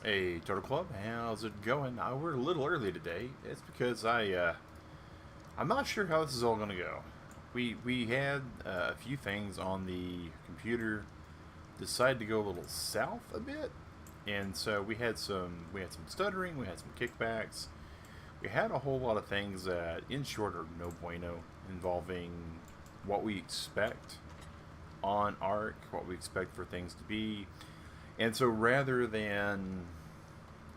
Hey, Turtle Club, how's it going? We're a little early today. It's because I'm not sure how this is all gonna go. We had a few things on the computer decide to go a little south a bit, and so we had some stuttering, we had some kickbacks, we had a whole lot of things that, in short, are no bueno, involving what we expect on Arc, what we expect for things to be, and so rather than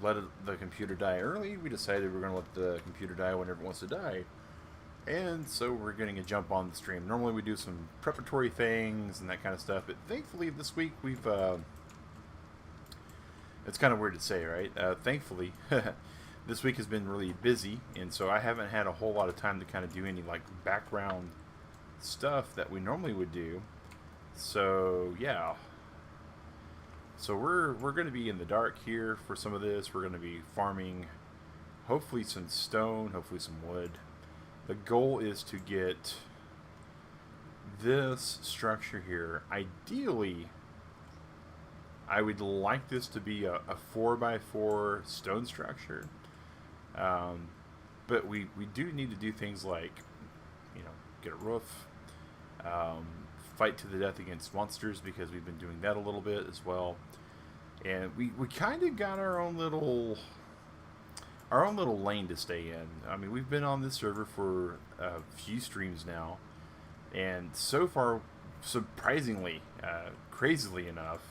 the computer die early, we decided we're going to let the computer die whenever it wants to die. And so we're getting a jump on the stream. Normally we do some preparatory things and that kind of stuff, but thankfully this week it's kind of weird to say, right? Thankfully, this week has been really busy, and so I haven't had a whole lot of time to kind of do any like background stuff that we normally would do. So yeah, so we're going to be in the dark here for some of this. We're going to be farming, hopefully some stone, hopefully some wood. The goal is to get this structure here. Ideally, I would like this to be a 4x4 stone structure. Um, but we do need to do things like, get a roof, um, fight to the death against monsters because we've been doing that a little bit as well. And we kind of got our own little lane to stay in. I mean, we've been on this server for a few streams now, and so far, surprisingly, crazily enough,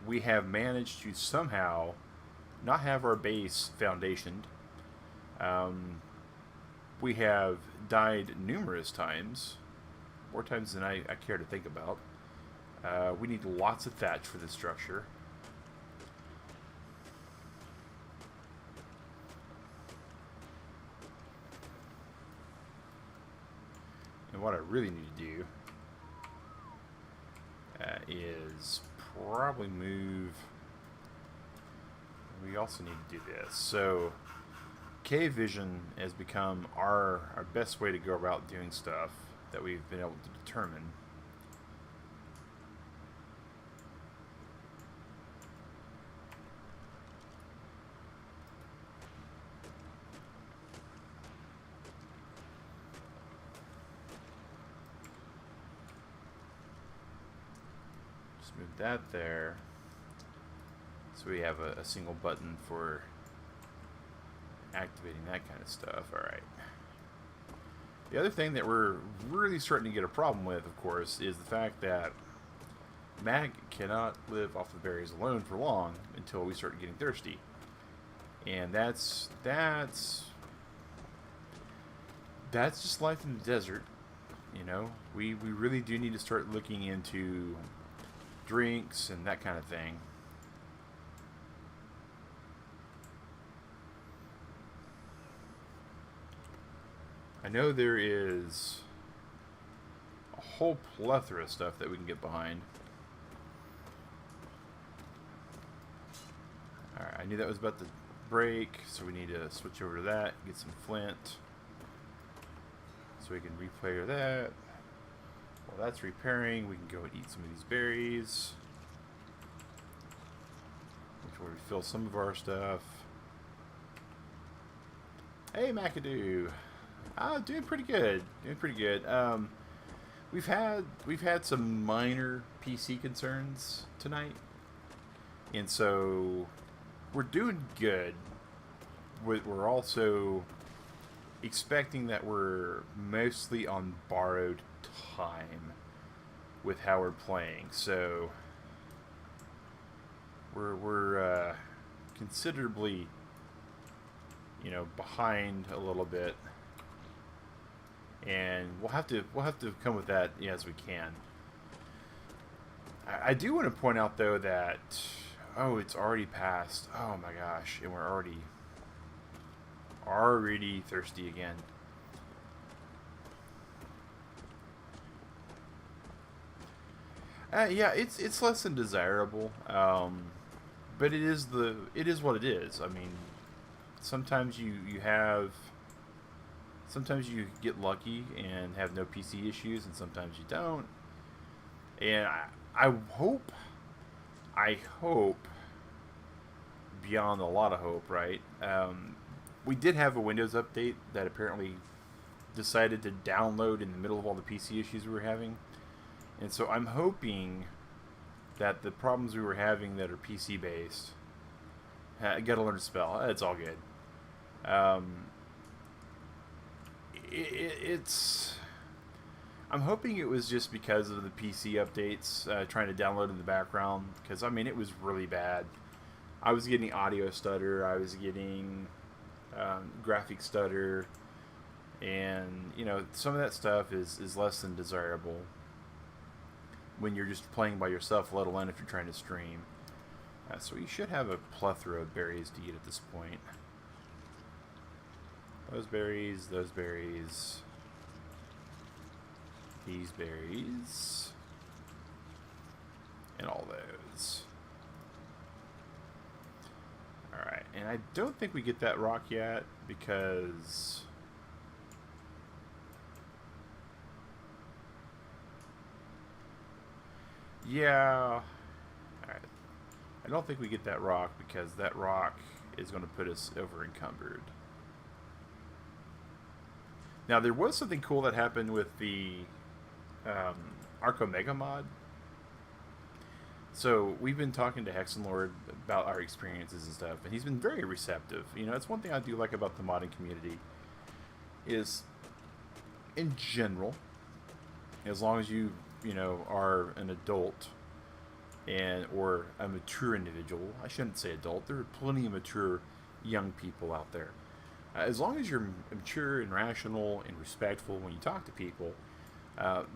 we have managed to somehow not have our base foundationed. Um, we have died numerous times, more times than I care to think about. We need lots of thatch for this structure. And what I really need to do is probably move. We also need to do this. So, cave vision has become our best way to go about doing stuff that we've been able to determine. Just move that there. So we have a single button for activating that kind of stuff. Alright. The other thing that we're really starting to get a problem with, of course, is the fact that Mag cannot live off of berries alone for long until we start getting thirsty. And that's just life in the desert. We really do need to start looking into drinks and that kind of thing. I know there is a whole plethora of stuff that we can get behind. Alright, I knew that was about to break, so we need to switch over to that, get some flint, so we can replayer that. While that's repairing, we can go and eat some of these berries, which will refill some of our stuff. Hey, McAdoo! Doing pretty good. Doing pretty good. We've had some minor PC concerns tonight, and so we're doing good. We're also expecting that we're mostly on borrowed time with how we're playing. So we're considerably, behind a little bit, and we'll have to come with that as we can. I do want to point out though that it's already past. Oh my gosh, and we're already thirsty again. Yeah, it's less than desirable, but it is what it is. I mean, sometimes sometimes you get lucky and have no PC issues, and sometimes you don't. And I hope beyond a lot of hope, right? We did have a Windows update that apparently decided to download in the middle of all the PC issues we were having. And so I'm hoping that the problems we were having that are PC based, I gotta learn to spell. It's all good. Um, it's. I'm hoping it was just because of the PC updates trying to download in the background. Because I mean, it was really bad. I was getting audio stutter. I was getting graphic stutter, and you know, some of that stuff is less than desirable when you're just playing by yourself, let alone if you're trying to stream. So you should have a plethora of berries to eat at this point. Those berries, these berries, and all those. Alright, and I don't think we get that rock yet because... Yeah. Alright. I don't think we get that rock because that rock is going to put us over encumbered. Now, there was something cool that happened with the Arco Mega mod. So, we've been talking to Hexenlord about our experiences and stuff, and he's been very receptive. You know, it's one thing I do like about the modding community is, in general, as long as you know, are an adult and or a mature individual. I shouldn't say adult. There are plenty of mature young people out there. As long as you're mature and rational and respectful when you talk to people,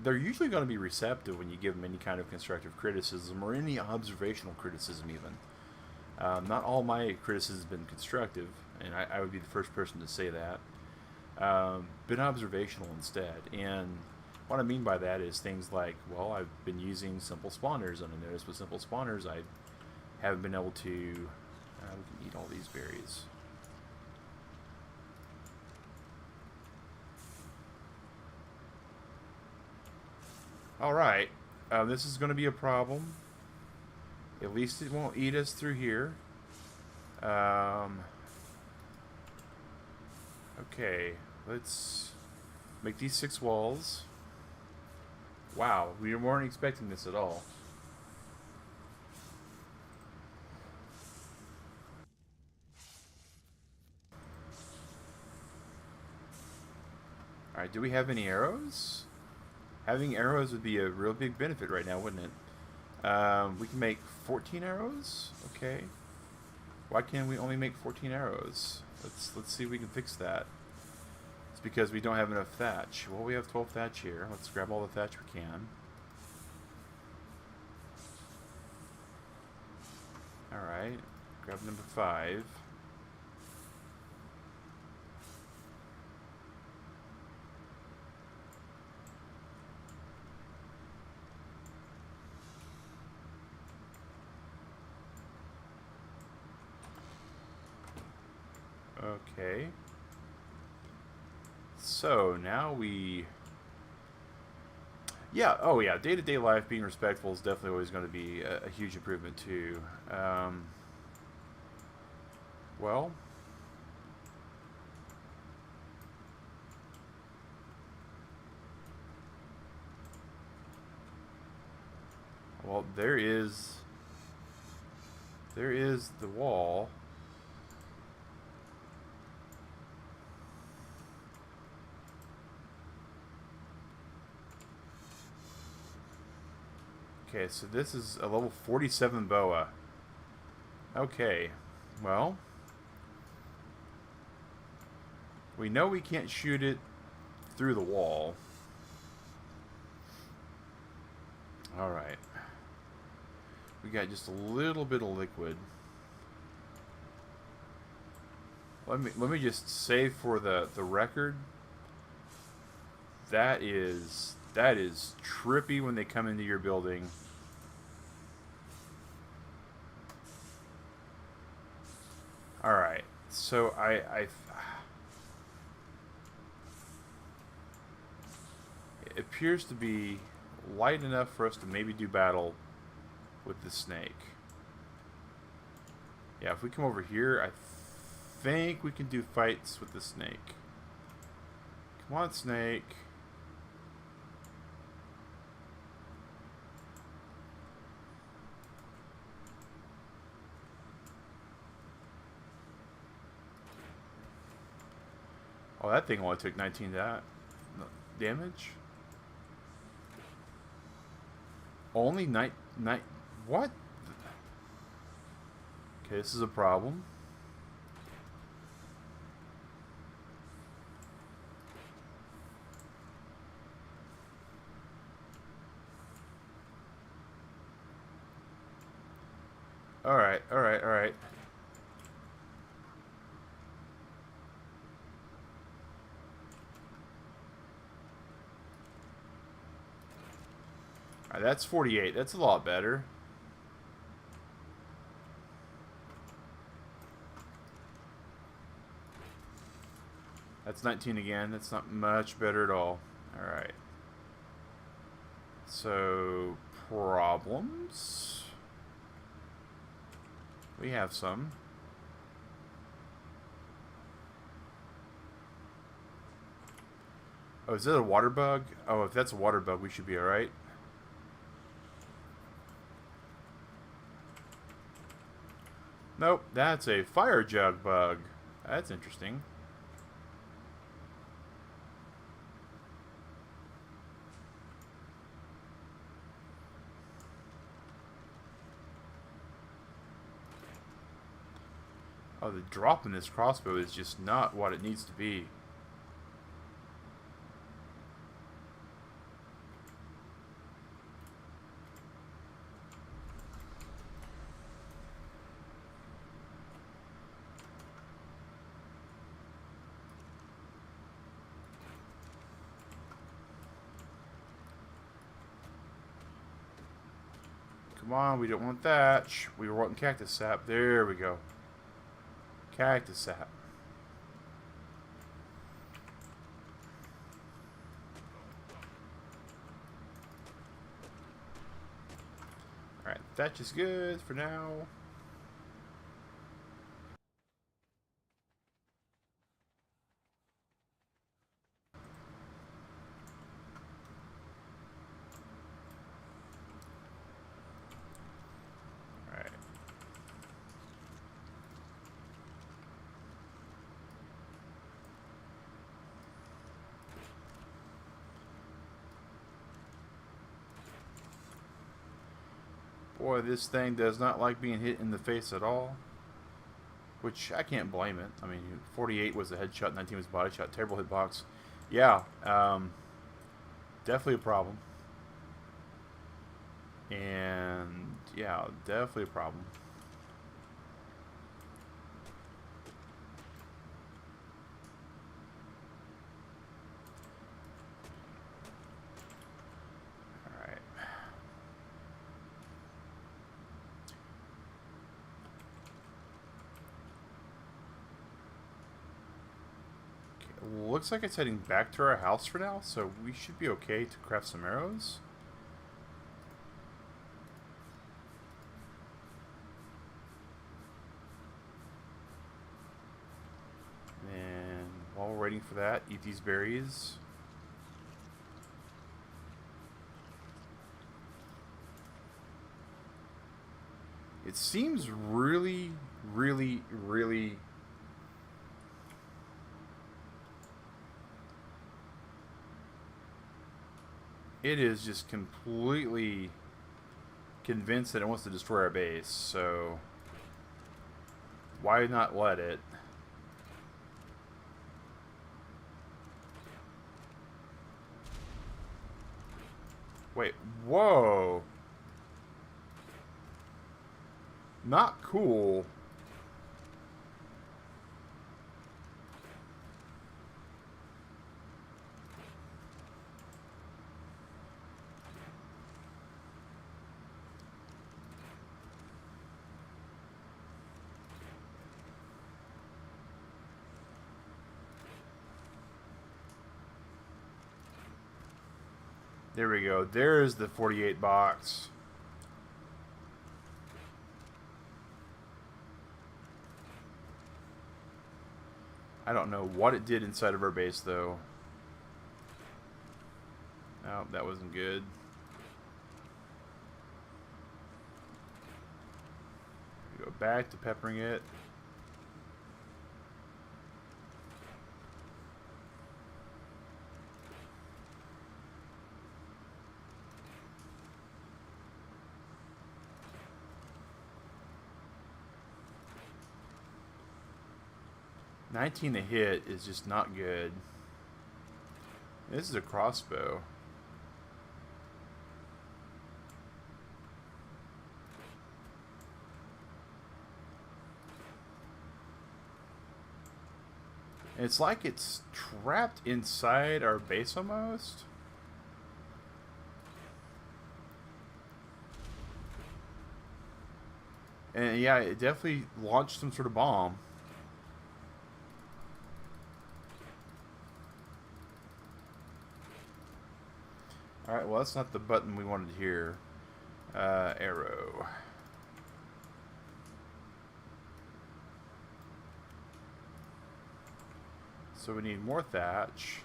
they're usually going to be receptive when you give them any kind of constructive criticism or any observational criticism even. Not all my criticism has been constructive, and I would be the first person to say that. Been observational instead. And what I mean by that is things like, well, I've been using simple spawners, and I noticed with simple spawners I haven't been able to... we can eat all these berries. Alright, this is going to be a problem. At least it won't eat us through here. Okay, let's make these 6 walls. Wow, we weren't expecting this at all. Alright, do we have any arrows? Having arrows would be a real big benefit right now, wouldn't it? We can make 14 arrows? Okay. Why can't we only make 14 arrows? Let's see if we can fix that. It's because we don't have enough thatch. Well, we have 12 thatch here. Let's grab all the thatch we can. Alright. Grab number 5. Okay. So, now we... Yeah, oh yeah, day-to-day life, being respectful is definitely always going to be a huge improvement too. Well... Well, there is the wall. Okay, so this is a level 47 boa. Okay, well, we know we can't shoot it through the wall. Alright. We got just a little bit of liquid. Let me just say for the record, that is trippy when they come into your building. Alright, so it appears to be light enough for us to maybe do battle with the snake. Yeah, if we come over here, I think we can do fights with the snake. Come on, snake. Oh, that thing only took 19 damage. Only night. What? Okay, this is a problem. Alright, alright, alright. Alright, that's 48. That's a lot better. That's 19 again. That's not much better at all. Alright. So, problems? We have some. Oh, is that a water bug? Oh, if that's a water bug, we should be alright. Nope, that's a fire jug bug. That's interesting. Oh, the drop in this crossbow is just not what it needs to be. Come on, we don't want that. We were wanting cactus sap. There we go. Cactus sap. Alright, thatch is good for now. Alright. Boy, this thing does not like being hit in the face at all. Which, I can't blame it. I mean, 48 was a headshot, 19 was a body shot. Terrible hitbox. Yeah, definitely a problem. And, yeah, definitely a problem. Looks like it's heading back to our house for now, so we should be okay to craft some arrows. And while we're waiting for that, eat these berries. It seems really, really, really... It is just completely convinced that it wants to destroy our base, so why not let it? Wait, whoa! Not cool. There we go. There's the 48 box. I don't know what it did inside of our base, though. No, that wasn't good. Go back to peppering it. $19 a hit is just not good. This is a crossbow. It's like it's trapped inside our base almost. And yeah, it definitely launched some sort of bomb. Alright, well that's not the button we wanted here. Arrow. So we need more thatch.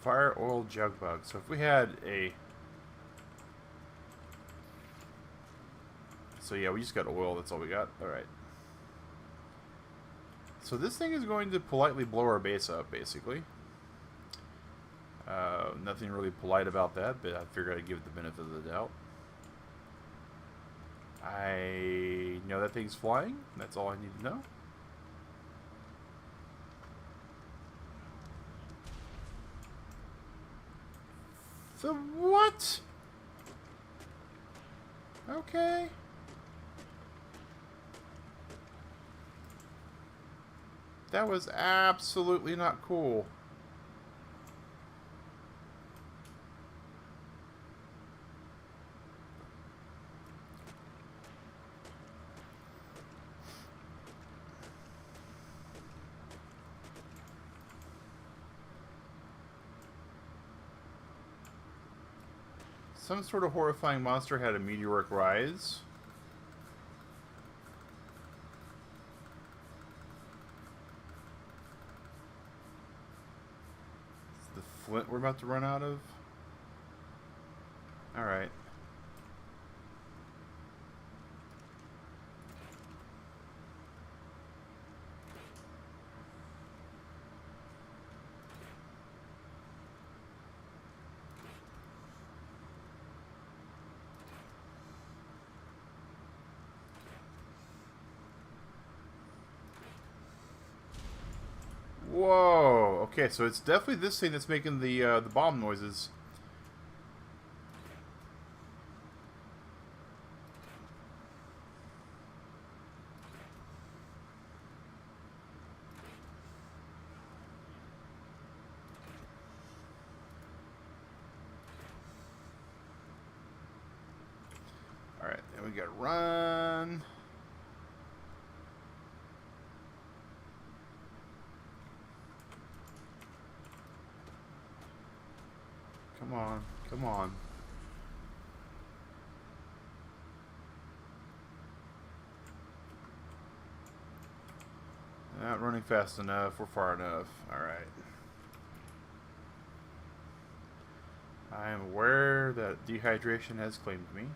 Fire, oil, jug bug. So if we had a... So yeah, we just got oil, that's all we got. Alright. So this thing is going to politely blow our base up, basically. Nothing really polite about that, but I figured I'd give it the benefit of the doubt. I know that thing's flying. That's all I need to know. The what? Okay. That was absolutely not cool. Some sort of horrifying monster had a meteoric rise. It's the flint we're about to run out of. Alright. Whoa! Okay, so it's definitely this thing that's making the bomb noises. All right, then we got to run. Come on, come on. Not running fast enough, we're far enough. Alright. I am aware that dehydration has claimed me.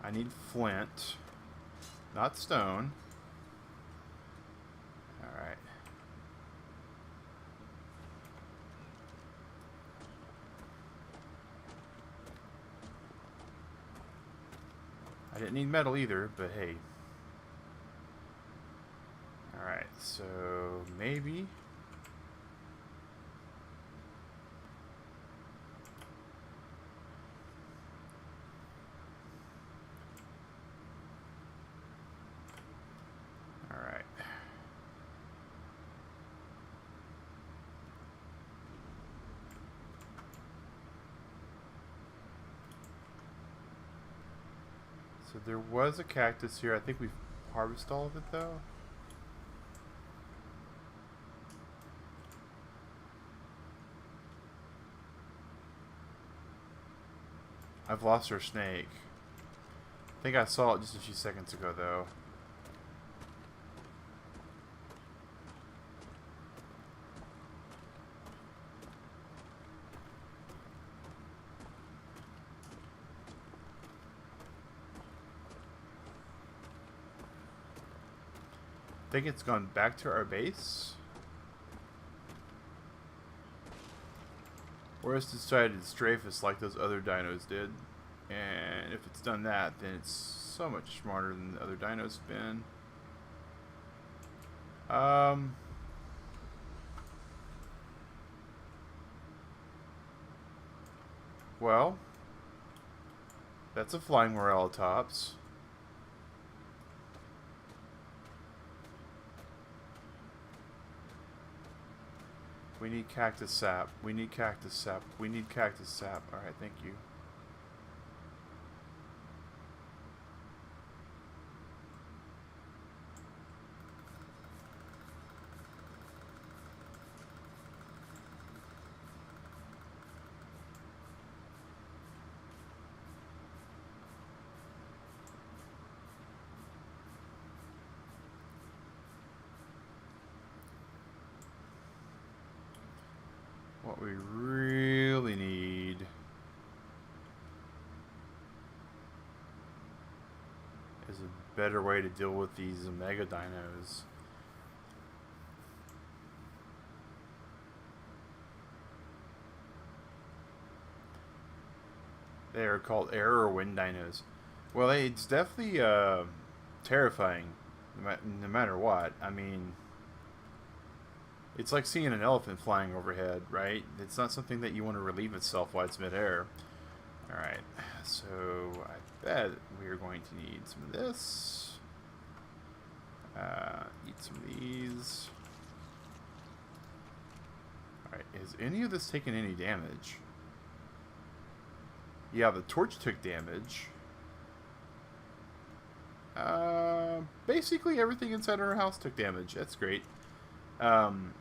I need flint, not stone. Alright. I didn't need metal either, but hey. Alright, so maybe... Alright. So there was a cactus here. I think we've harvested all of it, though. I've lost our snake. I think I saw it just a few seconds ago, though. I think it's gone back to our base. Or it's decided to strafe us like those other dinos did. And if it's done that, then it's so much smarter than the other dinos have been. Well, that's a flying Morellatops. We need cactus sap. We need cactus sap. We need cactus sap. Alright, thank you. What we really need is a better way to deal with these mega dinos. They are called air or wind dinos. Well, it's definitely terrifying, no matter what. I mean, it's like seeing an elephant flying overhead, right? It's not something that you want to relieve itself while it's midair. Alright, so I bet we are going to need some of this. Eat some of these. Alright, has any of this taken any damage? Yeah, the torch took damage. Basically everything inside our house took damage. That's great.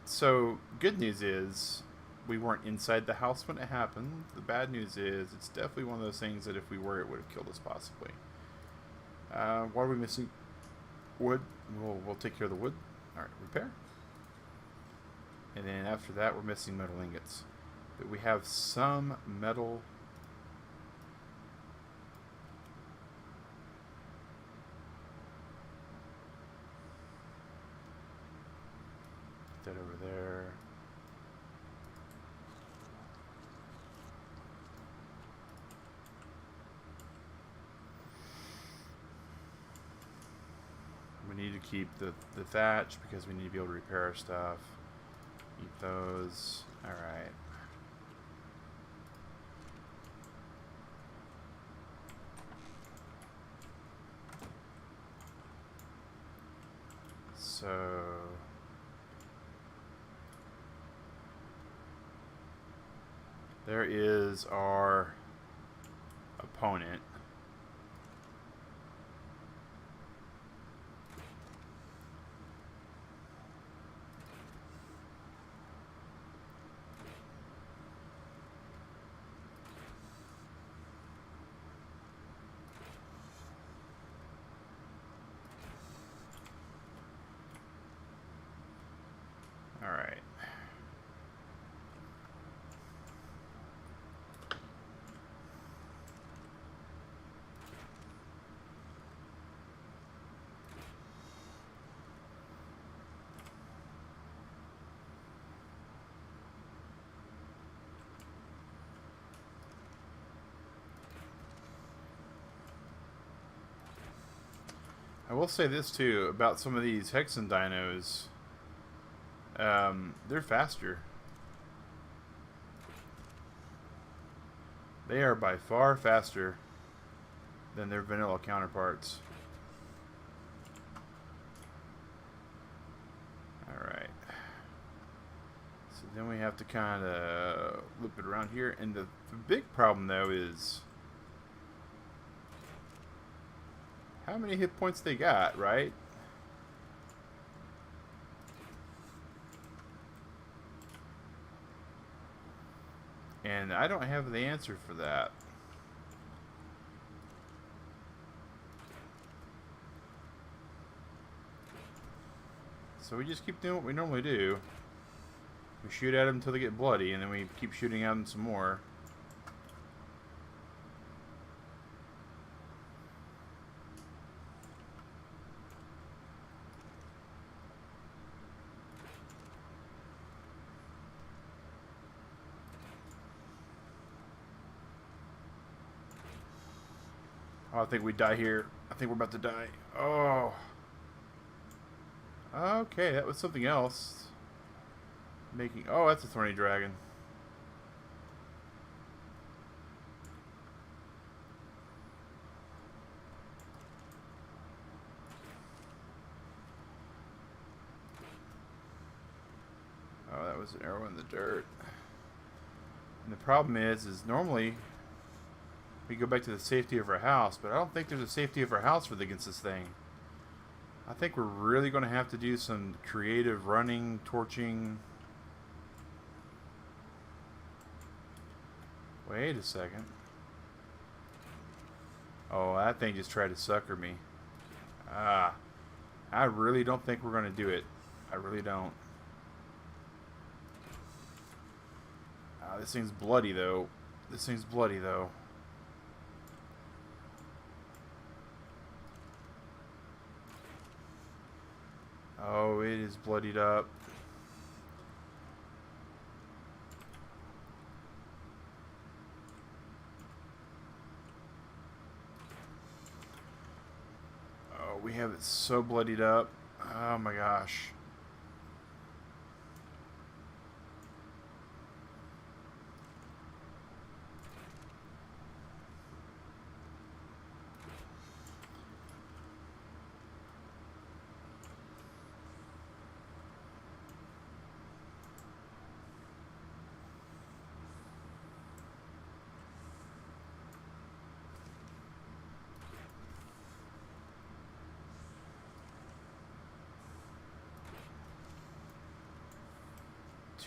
So, good news is, we weren't inside the house when it happened. The bad news is, it's definitely one of those things that if we were, it would have killed us possibly. What are we missing? Wood. We'll take care of the wood. Alright, repair. And then after that, we're missing metal ingots. But we have some metal... that over there. We need to keep the thatch because we need to be able to repair our stuff. Keep those. Alright. So... there is our opponent. All right. I will say this too about some of these Hexen dinos. They're faster. They are by far faster than their vanilla counterparts. Alright. So then we have to kind of loop it around here. And the big problem though is how many hit points they got, right? And I don't have the answer for that. so we just keep doing what we normally do. We shoot at them until they get bloody, and then we keep shooting at them some more. Oh, I think we die here. I think we're about to die. Oh. Okay, that was something else. Making... Oh, that's a thorny dragon. Oh, that was an arrow in the dirt. And the problem is normally we go back to the safety of our house, but I don't think there's a safety of our house against this thing. I think we're really going to have to do some creative running, torching. Wait a second. Oh, that thing just tried to sucker me. Ah, I really don't think we're going to do it. I really don't. Ah, this thing's bloody though. This thing's bloody though. Oh, it is bloodied up. Oh, we have it so bloodied up. Oh my gosh.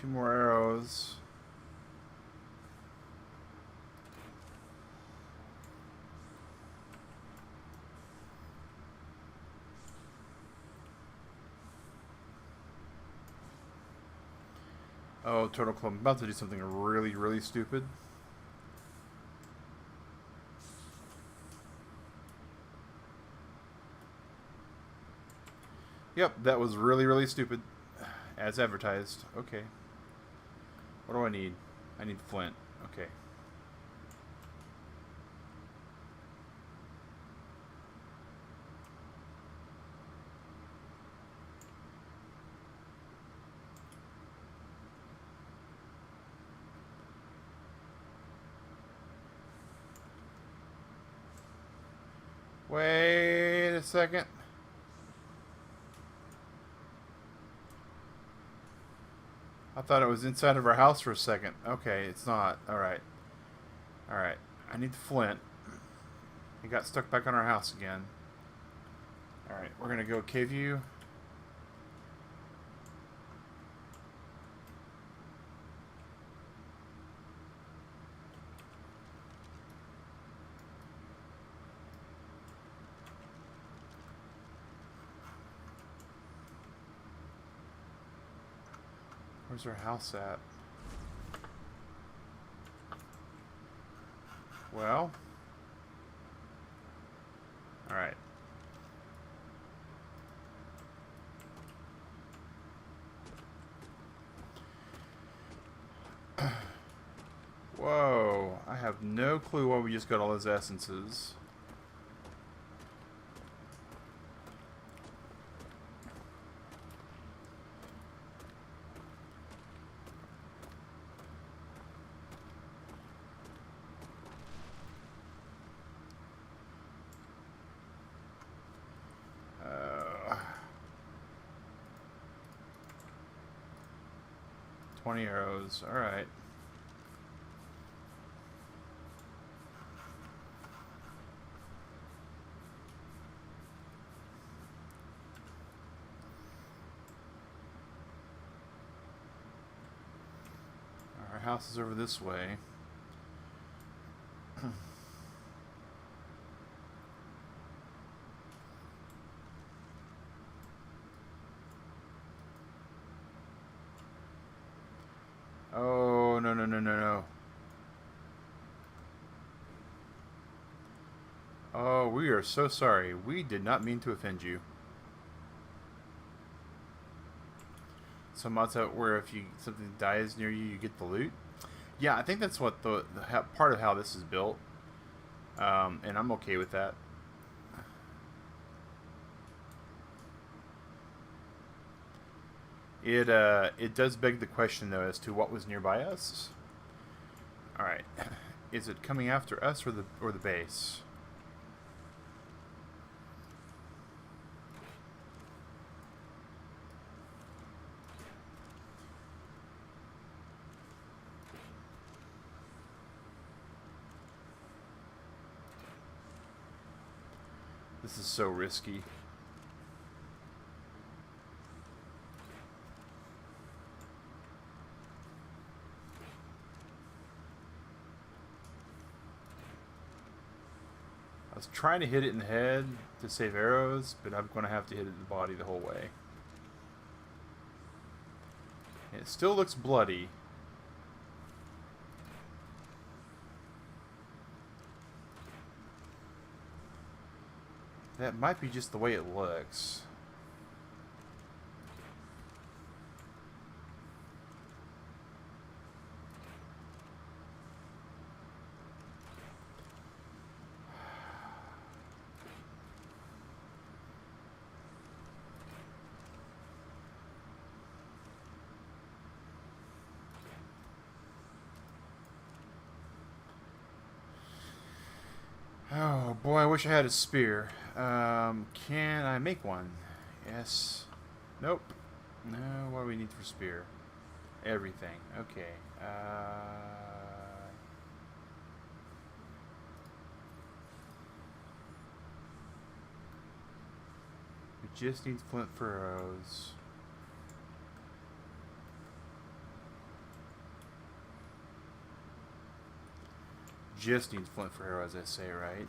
Two more arrows. Oh, Turtle Club, I'm about to do something really, really stupid. Yep, that was really, really stupid. As advertised. Okay. What do I need? I need flint. Okay. Wait a second. I thought it was inside of our house for a second. Okay, it's not. Alright. Alright. I need the flint. It got stuck back on our house again. Alright, we're gonna go cave view. Where's our house at? Well. Alright. Whoa. I have no clue why we just got all those essences. Uh, 20 arrows. Alright. Our house is over this way. Oh, we are so sorry. We did not mean to offend you. Some mods out where if something dies near you, you get the loot. Yeah, I think that's what part of how this is built, and I'm okay with that. It does beg the question though as to what was nearby us. All right, is it coming after us or the base? This is so risky. I was trying to hit it in the head to save arrows, but I'm going to have to hit it in the body the whole way. It still looks bloody. That might be just the way it looks. Oh boy, I wish I had a spear. Can I make one? Yes. Nope. No, what do we need for spear? Everything. Okay. We just need flint for arrows. Just needs flint for arrows, I say, right?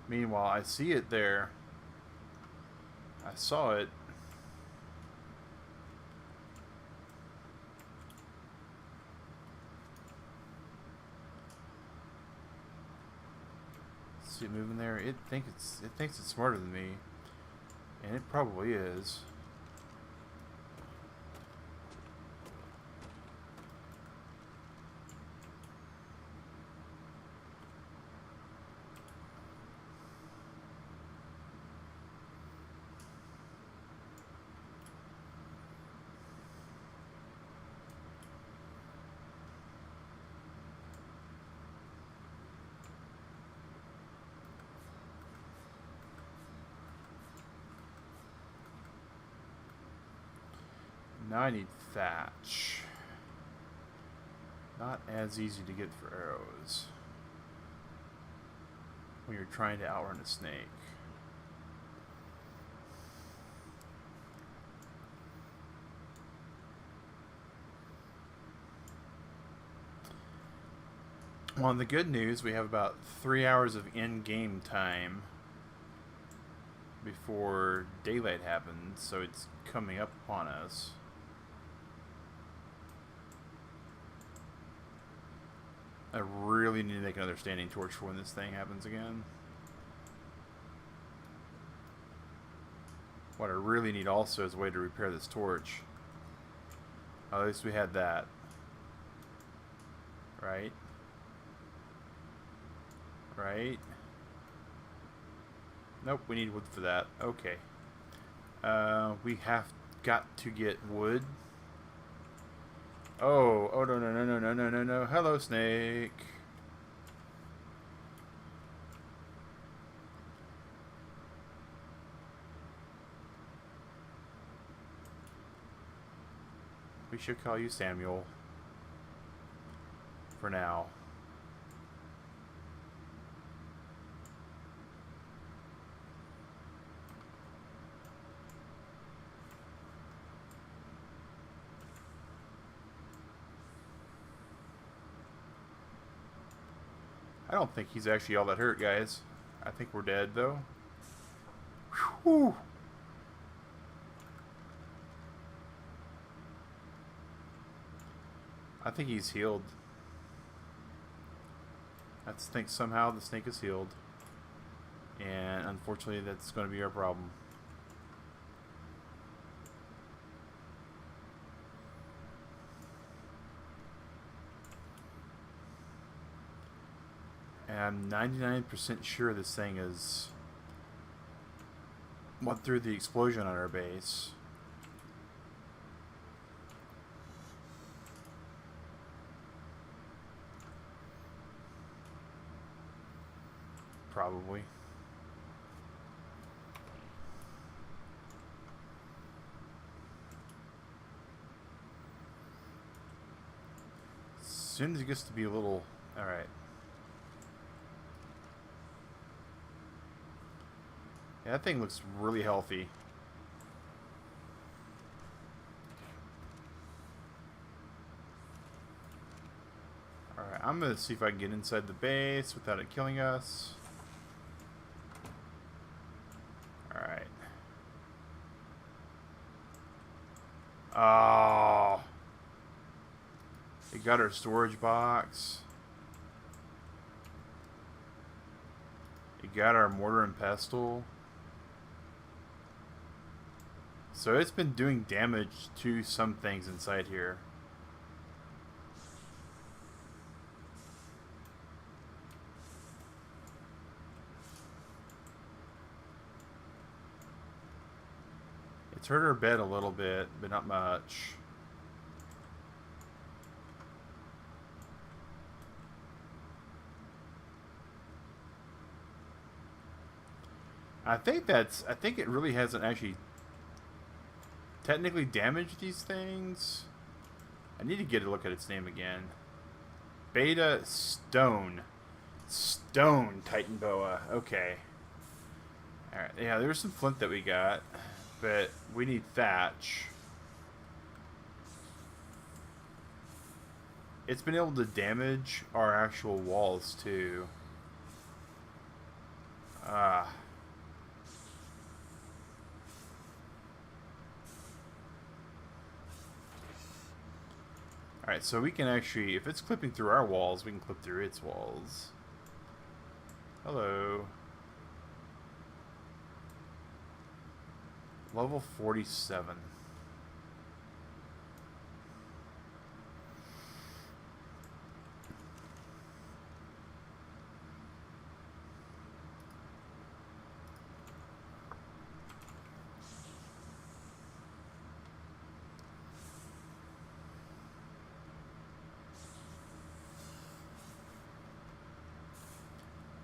Meanwhile, I see it there. I saw it. See it moving there. It thinks it's smarter than me, and it probably is. Now I need thatch. Not as easy to get for arrows when you're trying to outrun a snake. Well, the good news, we have about 3 hours of in-game time before daylight happens, so it's coming up upon us. I really need to make another standing torch for when this thing happens again. What I really need also is a way to repair this torch. At least we had that. Right? Right? Nope, we need wood for that. Okay. We have got to get wood. Oh, no. Hello, snake. We should call you Samuel. For now. don't think he's actually all that hurt, guys. I think we're dead, though. Whew. I think he's healed. I think somehow the snake is healed. And unfortunately, that's going to be our problem. And I'm 99% sure this thing is went through the explosion on our base. Probably. As soon as it gets to be a little... Alright. Yeah, that thing looks really healthy. Alright, I'm going to see if I can get inside the base without it killing us. Alright. Oh. It got our storage box. It got our mortar and pestle. So it's been doing damage to some things inside here. It's hurt our bed a little bit, but not much. I think it really hasn't actually technically damaged these things. I need to get a look at its name again. Beta Stone. Stone Titan Boa. Okay. Alright, yeah, there's some flint that we got, but we need thatch. It's been able to damage our actual walls too. Alright, so we can actually, if it's clipping through our walls, we can clip through its walls. Hello. Level 47.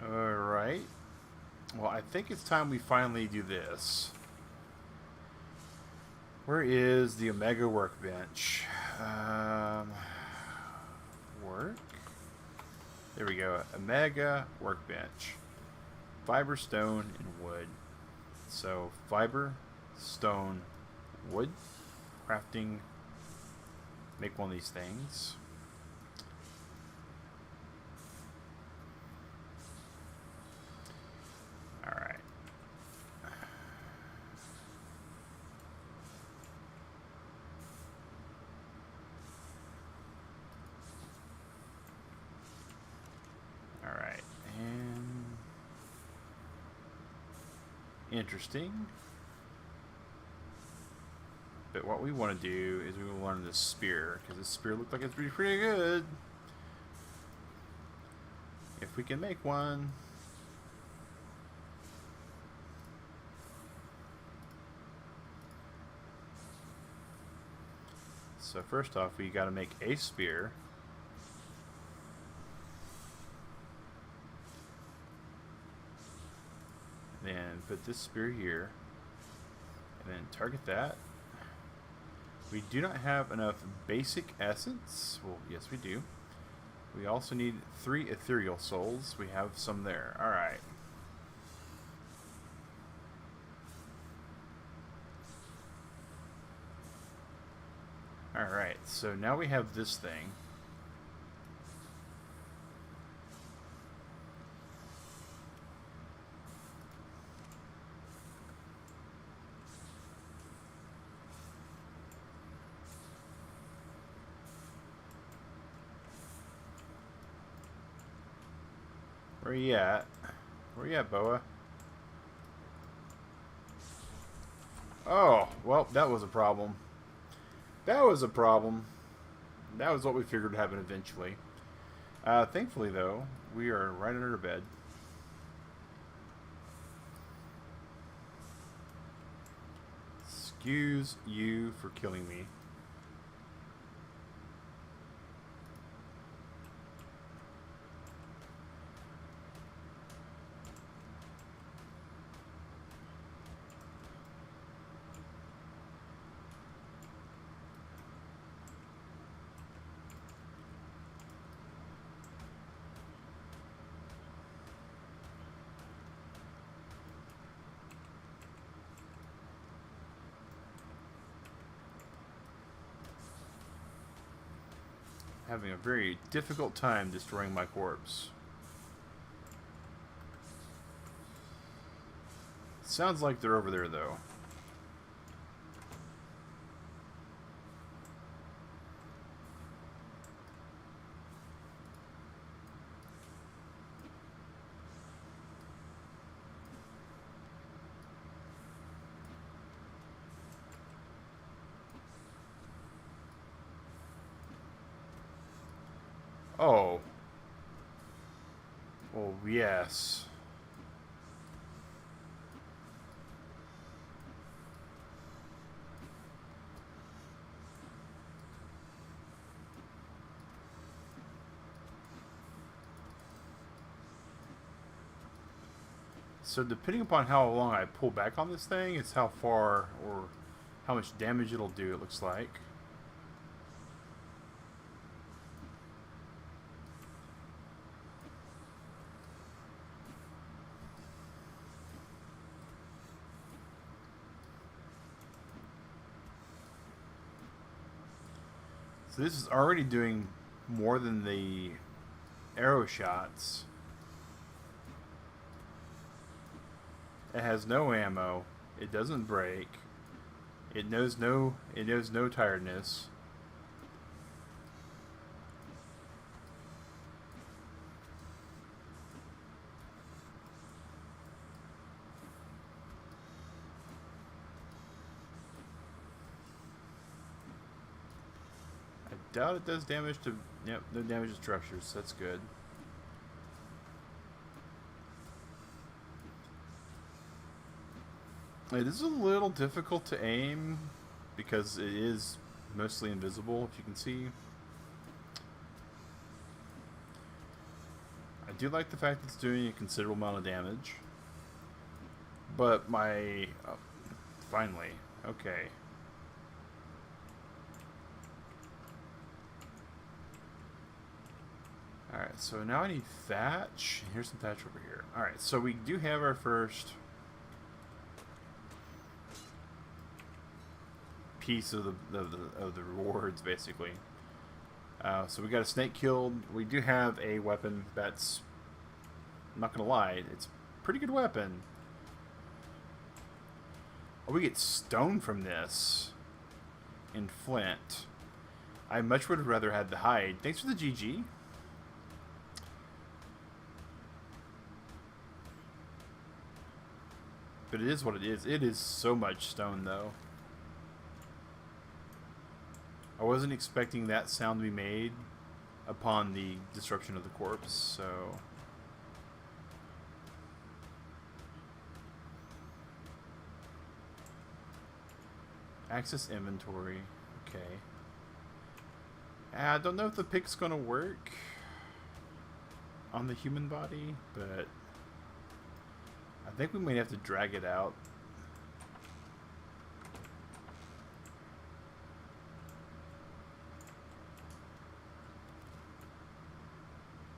Alright. Well, I think it's time we finally do this. Where is the Omega workbench? Work? There we go. Omega workbench. Fiber, stone, and wood. So, fiber, stone, wood. Crafting. Make one of these things. Alright. Alright, and interesting. But what we want to do is we will learn this spear, because this spear looked like it's pretty good. If we can make one. So first off, we got to make a spear. Then put this spear here. And then target that. We do not have enough basic essence. Well, yes we do. We also need 3 ethereal souls. We have some there. Alright. Alright, so now we have this thing. Where you at? Where you at, Boa? Oh, well, that was a problem. That was a problem. That was what we figured would happen eventually. Thankfully, though, we are right under bed. Excuse you for killing me. Having a very difficult time destroying my corpse. Sounds like they're over there, though. Oh. Oh, yes. So depending upon how long I pull back on this thing, it's how far or how much damage it'll do, it looks like. So this is already doing more than the arrow shots. It has no ammo. It doesn't break. It knows no tiredness. I doubt it does damage to... Yep, no damage to structures. That's good. It is a little difficult to aim because it is mostly invisible, if you can see. I do like the fact that it's doing a considerable amount of damage. But my... Oh, finally. Okay. Alright, so now I need thatch. Here's some thatch over here. Alright, so we do have our first piece of the rewards, basically. So we got a snake killed. We do have a weapon that's, I'm not gonna lie, it's a pretty good weapon. Oh, we get stone from this in flint. I much would have rather had the hide. Thanks for the GG. But it is what it is. It is so much stone, though. I wasn't expecting that sound to be made upon the disruption of the corpse, so... Access inventory. Okay. I don't know if the pick's gonna work on the human body, but I think we might have to drag it out.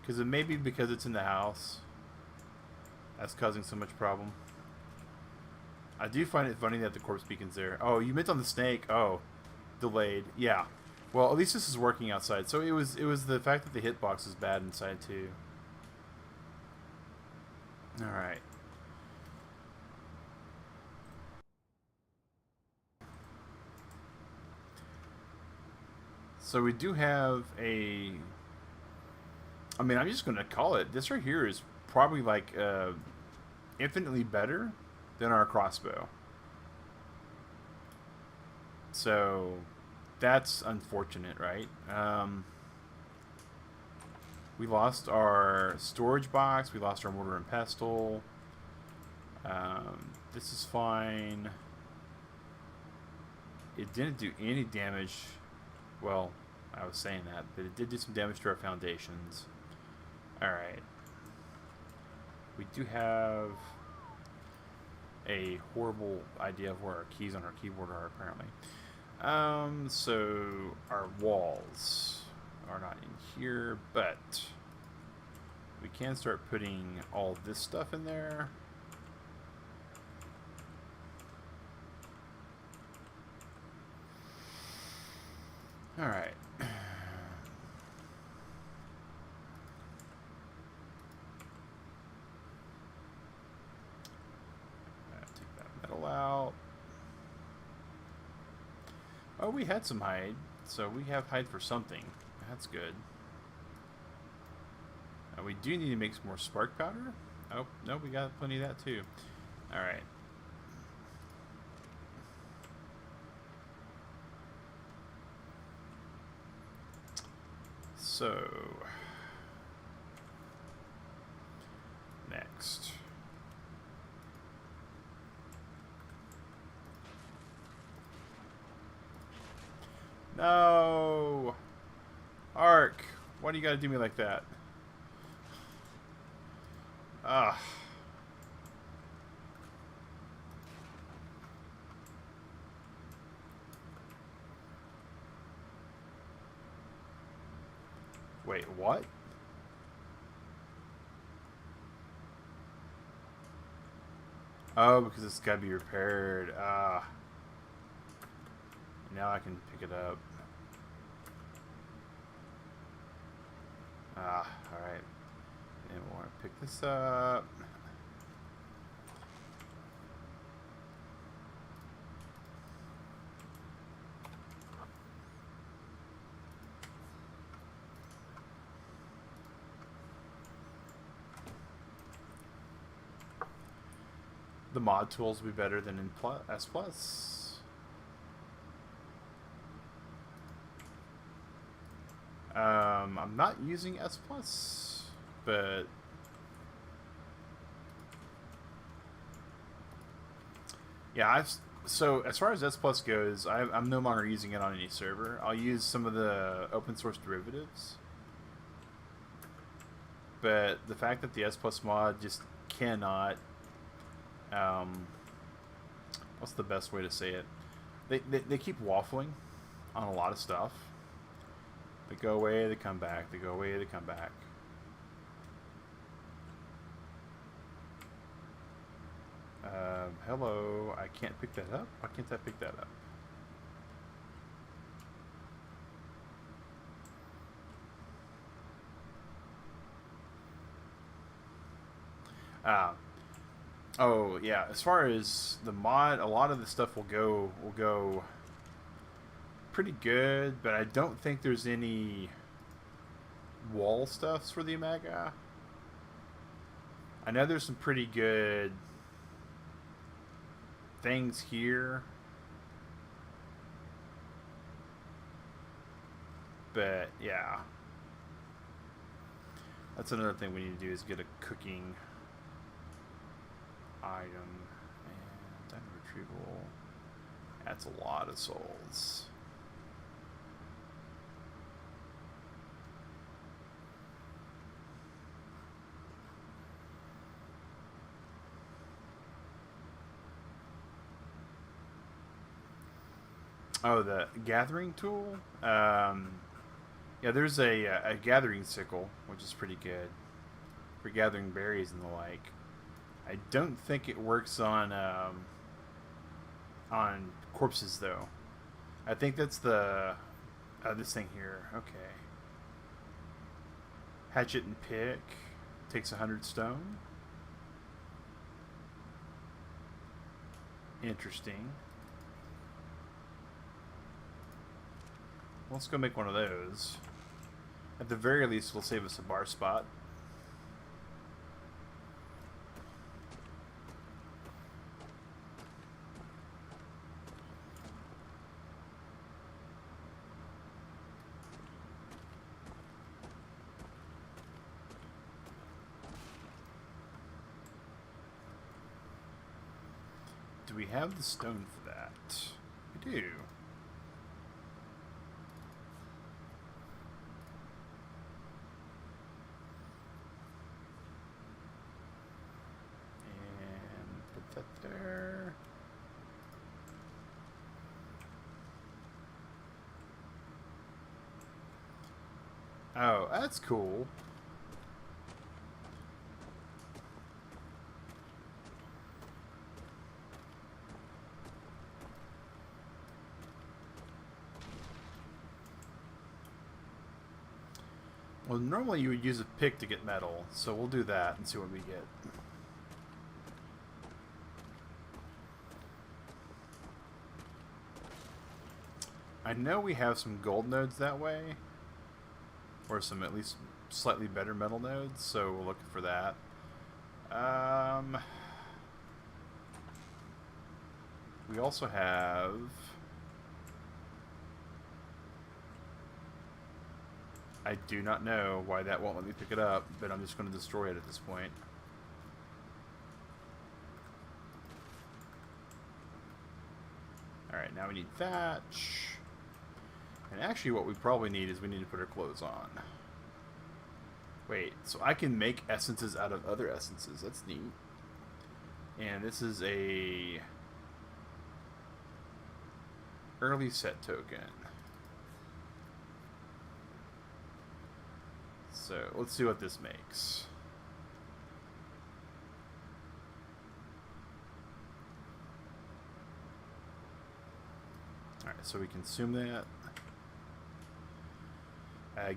Because it may be because it's in the house that's causing so much problem. I do find it funny that the corpse beacon's there. Oh, you meant on the snake. Oh, delayed. Yeah. Well, at least this is working outside. So it was the fact that the hitbox is bad inside too. All right. So we do have a... I mean, I'm just going to call it. This right here is probably like infinitely better than our crossbow. So that's unfortunate, right? We lost our storage box. We lost our mortar and pestle. This is fine. It didn't do any damage. Well, I was saying that, but it did do some damage to our foundations. Alright. We do have a horrible idea of where our keys on our keyboard are, apparently. So our walls are not in here, but we can start putting all this stuff in there. All right. Take that metal out. Oh, we had some hide, so we have hide for something. That's good. We do need to make some more spark powder. Oh, no, we got plenty of that too. All right. So, next. No! Ark, why do you gotta do me like that? Ah. Wait, what? Oh, because it's gotta be repaired. Ah. Now I can pick it up. Ah, alright. And we'll want to pick this up. The mod tools will be better than in S+. I'm not using S+, but yeah, so as far as S+ goes, I'm no longer using it on any server. I'll use some of the open source derivatives, but the fact that the S+ mod just cannot, what's the best way to say it? They keep waffling on a lot of stuff. They go away, they come back. They go away, they come back. Hello, I can't pick that up? Why can't I pick that up? Oh yeah, as far as the mod, a lot of the stuff will go pretty good, but I don't think there's any wall stuffs for the Omega. I know there's some pretty good things here, but yeah, that's another thing we need to do is get a cooking item and diamond retrieval. That's a lot of souls. Oh, the gathering tool? Yeah, there's a gathering sickle, which is pretty good for gathering berries and the like. I don't think it works on corpses, though. I think that's the... this thing here. Okay. Hatchet and pick. Takes 100 stone. Interesting. Let's go make one of those. At the very least, it'll save us a bar spot. do we have the stone for that? We do. And put that there. Oh, that's cool. Well, normally you would use a pick to get metal, so we'll do that and see what we get. I know we have some gold nodes that way, or some at least slightly better metal nodes, so we're looking for that. We also have... I do not know why that won't let me pick it up, but I'm just going to destroy it at this point. Alright, now we need thatch. And actually what we probably need is we need to put our clothes on. Wait, so I can make essences out of other essences. That's neat. And this is a early set token. So let's see what this makes. Alright, so we consume that.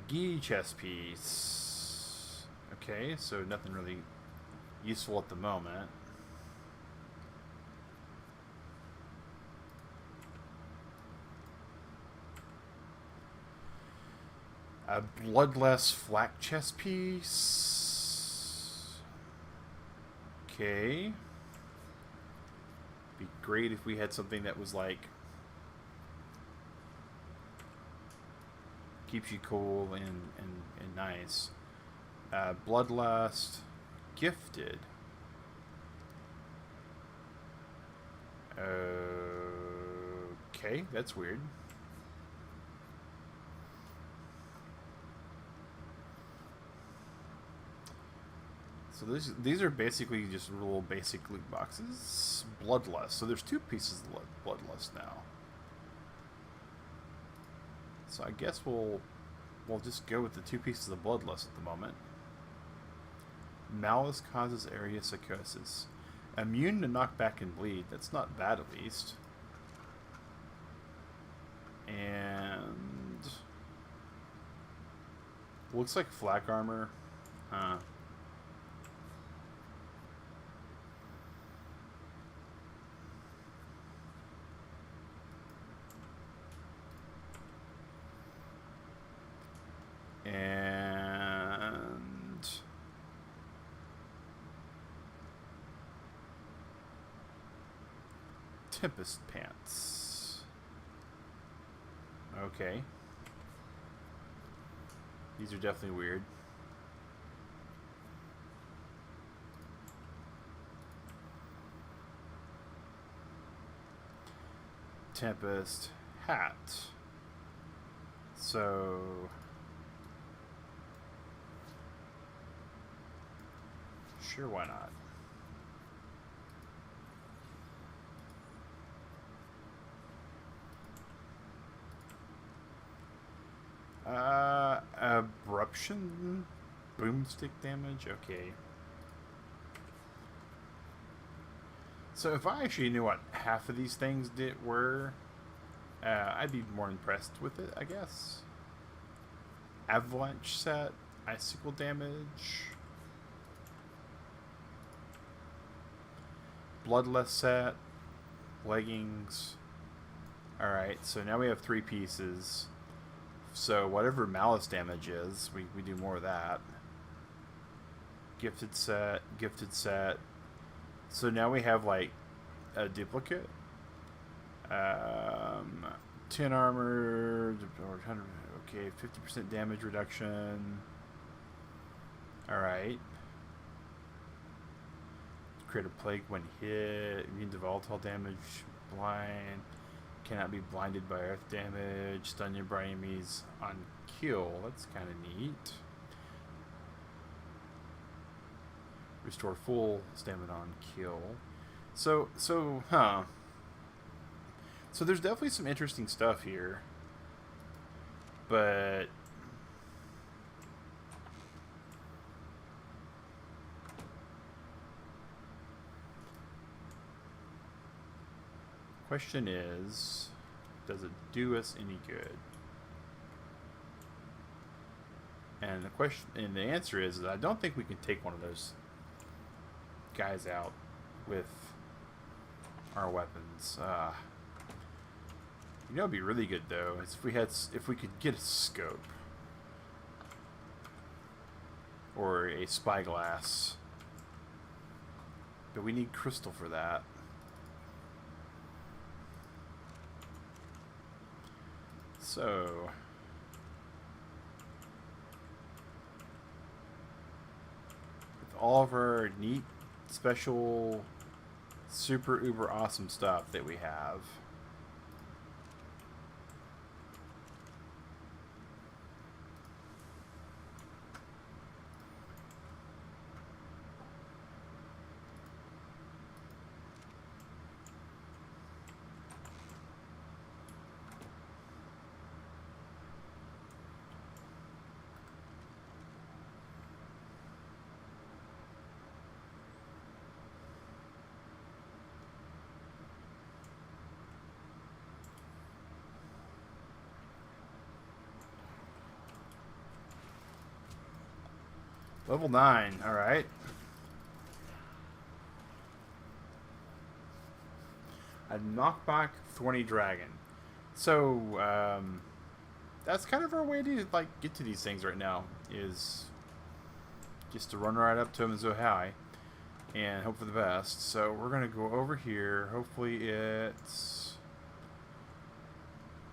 Gi chest piece. Okay, so nothing really useful at the moment. A bloodless flak chest piece. Okay. Be great if we had something that was like keeps you cool and nice. Bloodlust gifted. Okay, that's weird. So these are basically just little basic loot boxes. Bloodlust. So there's two pieces of bloodlust now. So I guess we'll just go with the two pieces of bloodlust at the moment. Malice causes area psychosis. Immune to knockback and bleed. That's not bad, at least. And looks like flak armor. Huh. And Tempest pants. Okay. These are definitely weird. Tempest hat. So sure, why not? Abruption boomstick damage. Okay. So if I actually knew what half of these things were, I'd be more impressed with it, I guess. Avalanche set, icicle damage, bloodless set, leggings. Alright, so now we have 3 pieces. So whatever malice damage is, we do more of that. Gifted set, gifted set. So now we have like a duplicate. 10 armor, or 100, okay, 50% damage reduction. Alright. create a plague when hit. Immune to volatile damage. Blind. Cannot be blinded by earth damage. Stun nearby enemies on kill. That's kind of neat. Restore full stamina on kill. So there's definitely some interesting stuff here. But question is, does it do us any good? And the answer is I don't think we can take one of those guys out with our weapons. You know, it'd be really good though is if we could get a scope or a spyglass, but we need crystal for that. So with all of our neat, special, super uber awesome stuff that we have, level 9, alright. A knockback thorny dragon. So, that's kind of our way to like get to these things right now, is just to run right up to them and say hi and hope for the best. So we're gonna go over here. Hopefully it's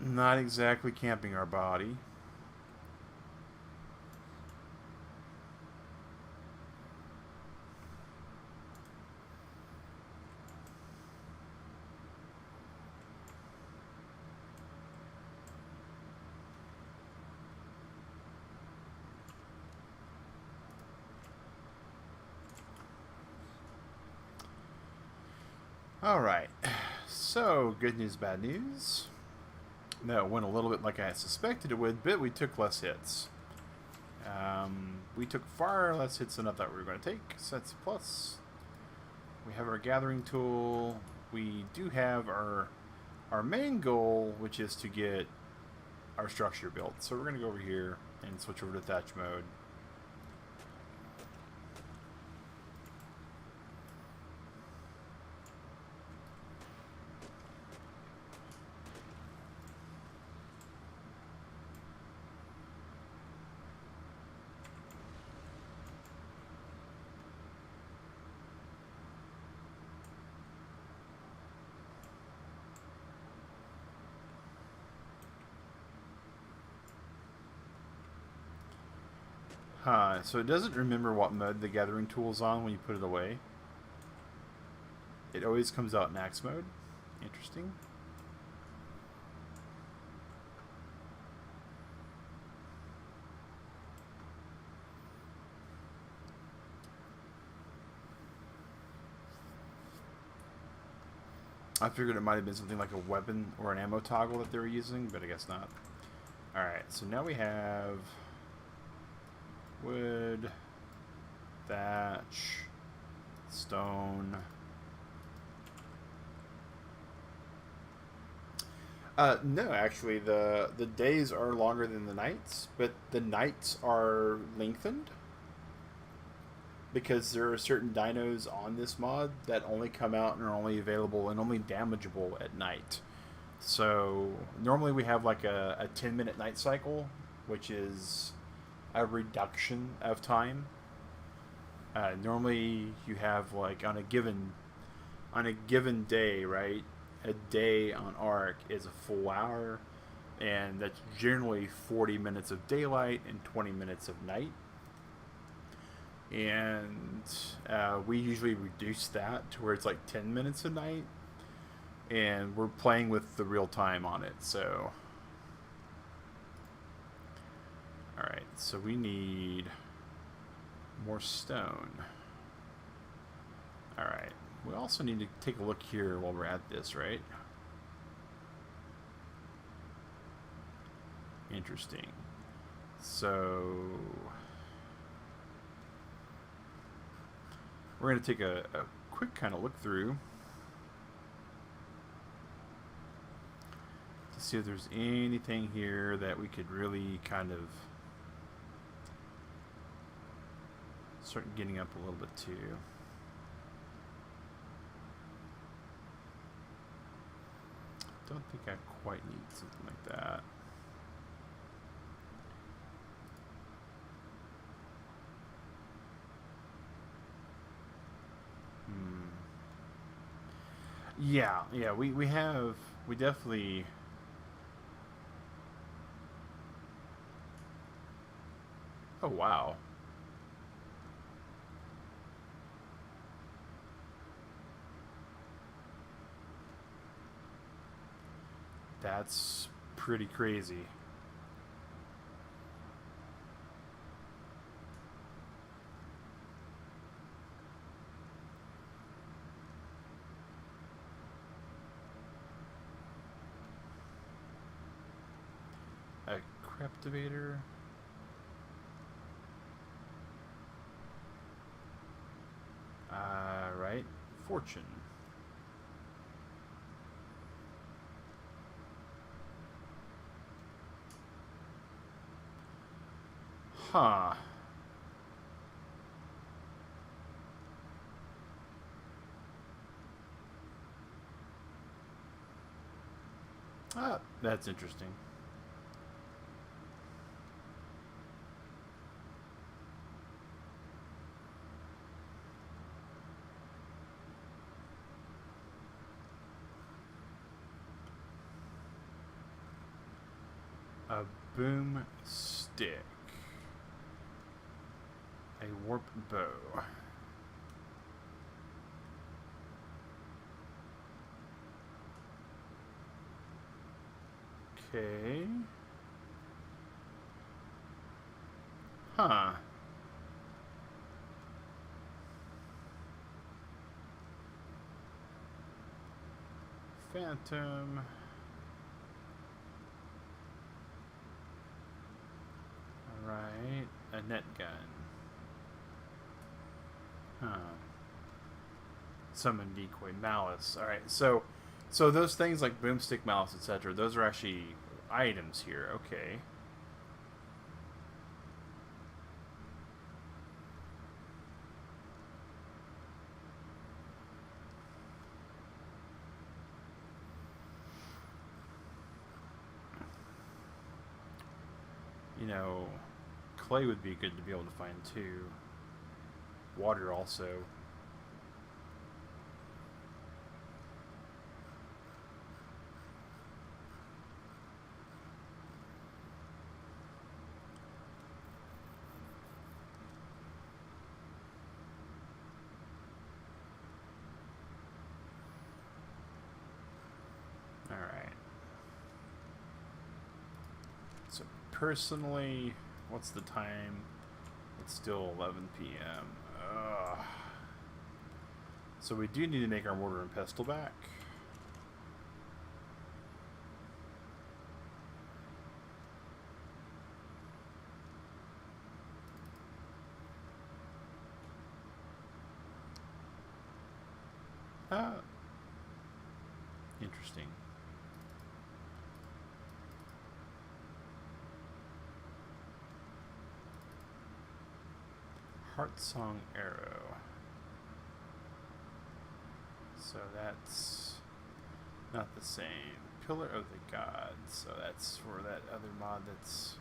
not exactly camping our body. Alright, so good news, bad news. That went a little bit like I suspected it would, but we took less hits. We took far less hits than I thought we were going to take, so that's a plus. We have our gathering tool. We do have our main goal, which is to get our structure built. So we're going to go over here and switch over to thatch mode. So it doesn't remember what mode the gathering tool is on when you put it away. It always comes out in axe mode. Interesting. I figured it might have been something like a weapon or an ammo toggle that they were using, but I guess not. Alright, so now we have wood, thatch, stone. No, actually, the days are longer than the nights, but the nights are lengthened because there are certain dinos on this mod that only come out and are only available and only damageable at night. So normally we have like a 10-minute night cycle, which is a reduction of time. Normally you have like on a given day, right? A day on Ark is a full hour, and that's generally 40 minutes of daylight and 20 minutes of night. and we usually reduce that to where it's like 10 minutes a night, and we're playing with the real time on it. So, all right, so we need more stone. All right, we also need to take a look here while we're at this, right? Interesting. So we're going to take a quick kind of look through to see if there's anything here that we could really kind of start getting up a little bit too. Don't think I quite need something like that. Yeah, we definitely. Oh, wow. That's pretty crazy. A Creptivator. Right. Fortune. Huh. Ah, that's interesting. A boom stick. A warp bow. Okay. Huh. Phantom. Alright. A net gun. Huh. Summon decoy. Malice. Alright, so those things like boomstick, malice, etc., those are actually items here. Okay. You know, clay would be good to be able to find too. Water also. Alright. So personally, what's the time? It's still 11 p.m. Ugh. So we do need to make our mortar and pestle back. Interesting. Heart Song Arrow. So that's not the same. Pillar of the Gods. So that's for that other mod that's...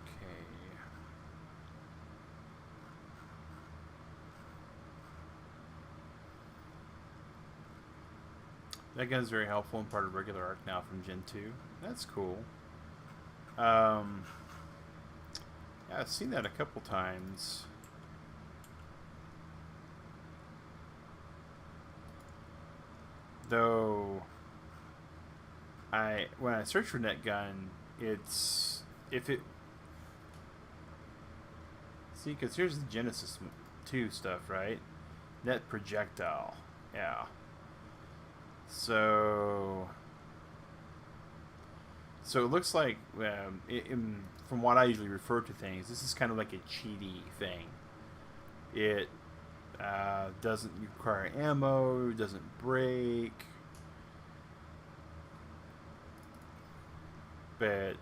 Okay. That gun's very helpful and part of regular arc now from Gen 2. That's cool. Yeah, I've seen that a couple times. Though, when I search for net gun, it's if it see because here's the Genesis 2 stuff, right? Net projectile, yeah. So it looks like from what I usually refer to things, this is kind of like a cheaty thing. It doesn't require ammo, doesn't break, but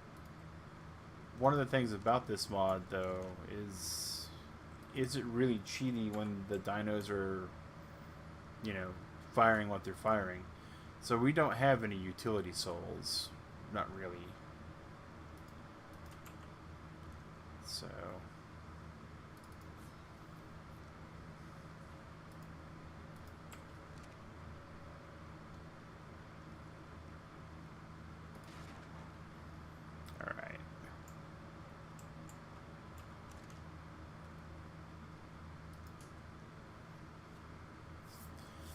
one of the things about this mod though is it really cheaty when the dinos are, you know, firing what they're firing. So we don't have any utility souls, not really. So all right.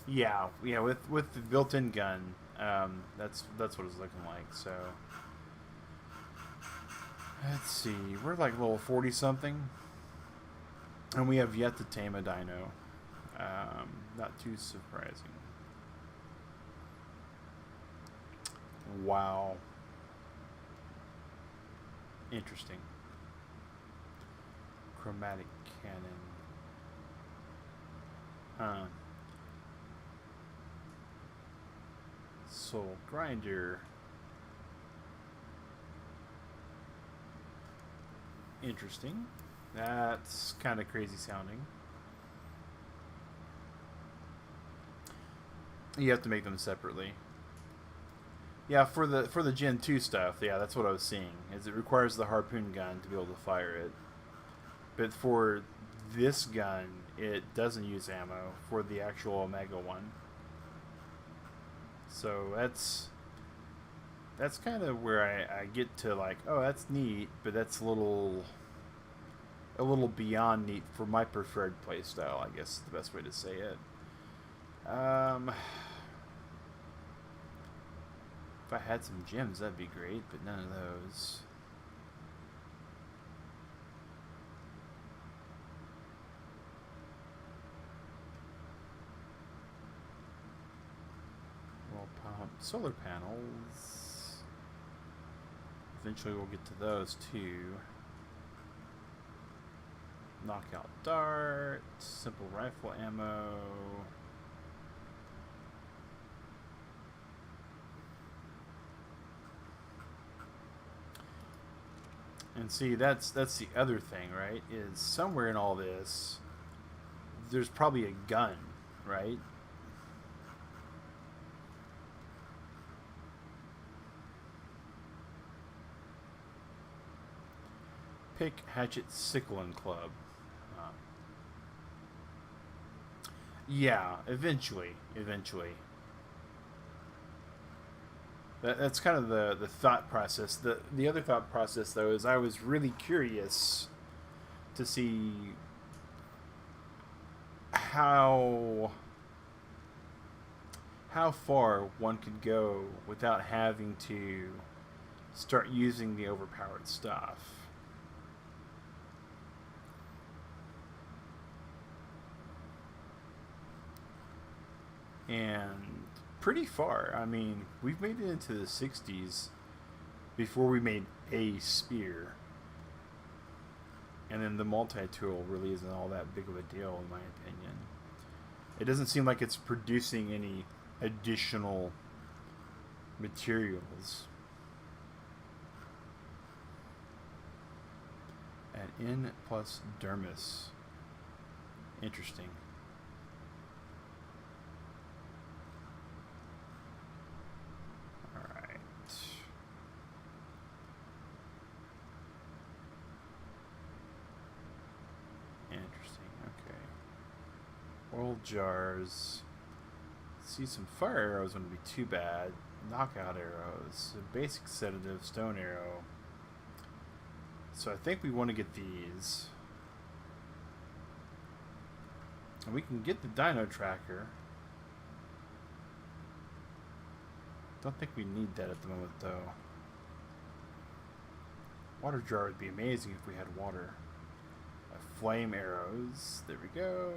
Yeah, with the built-in gun, that's what it's looking like. So let's see, we're like level 40 something, and we have yet to tame a dino. Not too surprising. Wow, interesting. Chromatic cannon. Huh. Soul grinder. Interesting. That's kind of crazy sounding. You have to make them separately. Yeah, for the Gen 2 stuff, yeah, that's what I was seeing. Is it requires the harpoon gun to be able to fire it. But for this gun, it doesn't use ammo for the actual Omega one. So that's kind of where I get to like, oh, that's neat, but that's a little beyond neat for my preferred playstyle, I guess is the best way to say it. If I had some gems, that'd be great, but none of those. Well, pump solar panels. Eventually, we'll get to those too. Knockout dart, simple rifle ammo. And see, that's the other thing, right? Is somewhere in all this, there's probably a gun, right? Pick, hatchet, sickle, and club. Yeah, eventually. That's kind of the thought process. The other thought process, though, is I was really curious to see how far one could go without having to start using the overpowered stuff. And pretty far. I mean, we've made it into the 60s before we made a spear. And then the multi-tool really isn't all that big of a deal, in my opinion. It doesn't seem like it's producing any additional materials. And N plus dermis. Interesting. Alright. Interesting, okay. Oil jars. See, some fire arrows wouldn't be too bad. Knockout arrows. A basic sedative, stone arrow. So I think we want to get these. And we can get the dino tracker. Don't think we need that at the moment, though. Water jar would be amazing if we had water. Flame arrows. There we go.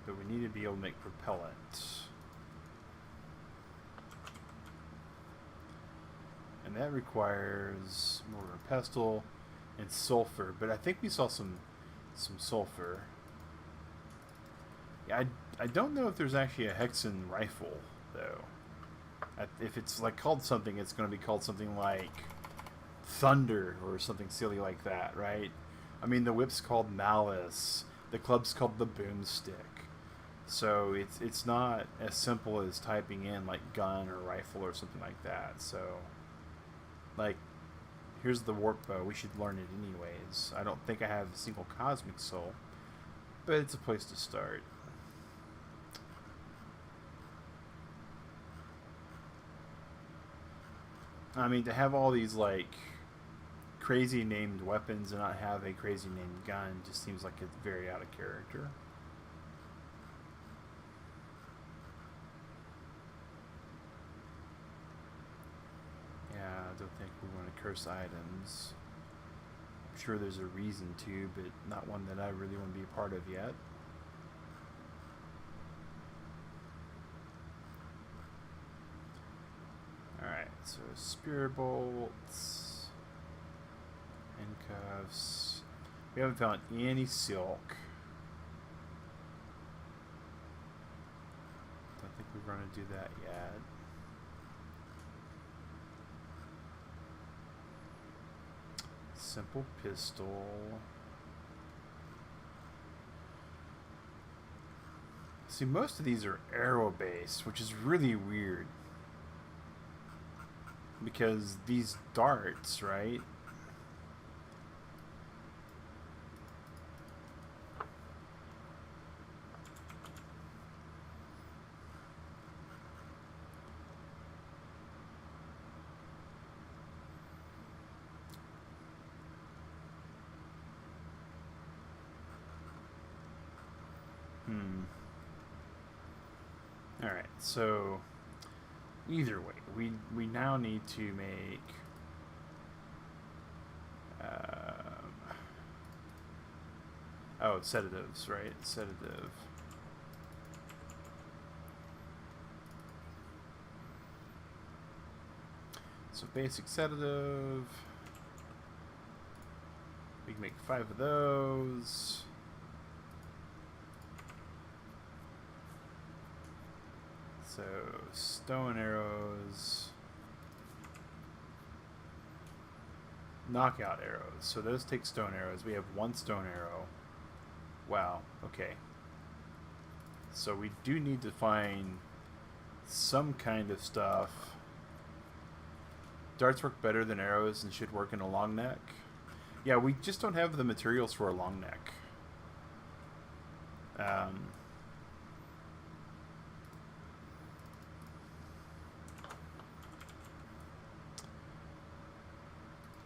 But we need to be able to make propellant. And that requires mortar and pestle and sulfur. But I think we saw some sulfur. Yeah, I don't know if there's actually a Hexen rifle, though. If it's like called something, it's going to be called something like Thunder or something silly like that, right? I mean, the whip's called Malice. The club's called the Boomstick. So it's not as simple as typing in like gun or rifle or something like that. So, like, here's the warp bow. We should learn it anyways. I don't think I have a single cosmic soul, but it's a place to start. I mean, to have all these like crazy named weapons and not have a crazy named gun just seems like it's very out of character. Yeah, I don't think we want to curse items. I'm sure there's a reason to, but not one that I really want to be a part of yet. Alright, so spear bolts, handcuffs. We haven't found any silk. Don't think we're going to do that yet. Simple pistol. See, most of these are arrow based, which is really weird. Because these darts, right? Alright, so either way, we now need to make sedatives, right? Sedative. So basic sedative. We can make 5 of those. So stone arrows. Knockout arrows. So those take stone arrows. We have 1 stone arrow. Wow, okay. So we do need to find some kind of stuff. Darts work better than arrows and should work in a long neck. Yeah, we just don't have the materials for a long neck.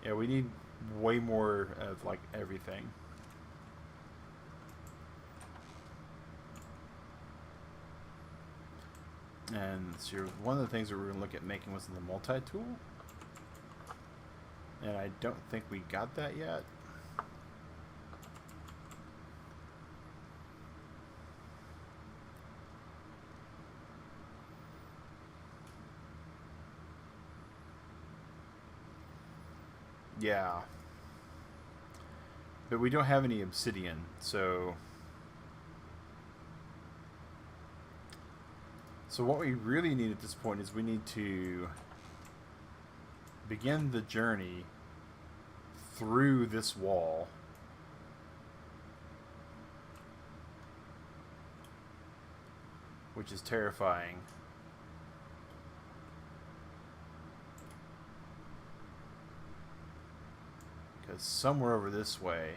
Yeah, we need way more of like everything. And so one of the things that we're going to look at making was the multi-tool. And I don't think we got that yet. Yeah. But we don't have any obsidian, so... So what we really need at this point is we need to begin the journey through this wall. Which is terrifying. Because somewhere over this way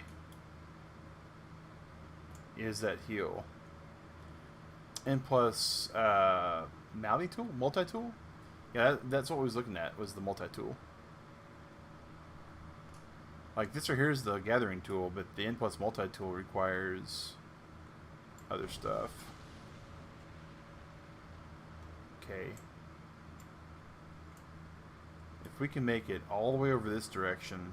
is that heal. And plus, multi-tool? Yeah, that's what we was looking at, was the multi-tool. Like this right here is the gathering tool, but the N plus multi-tool requires other stuff. Okay. If we can make it all the way over this direction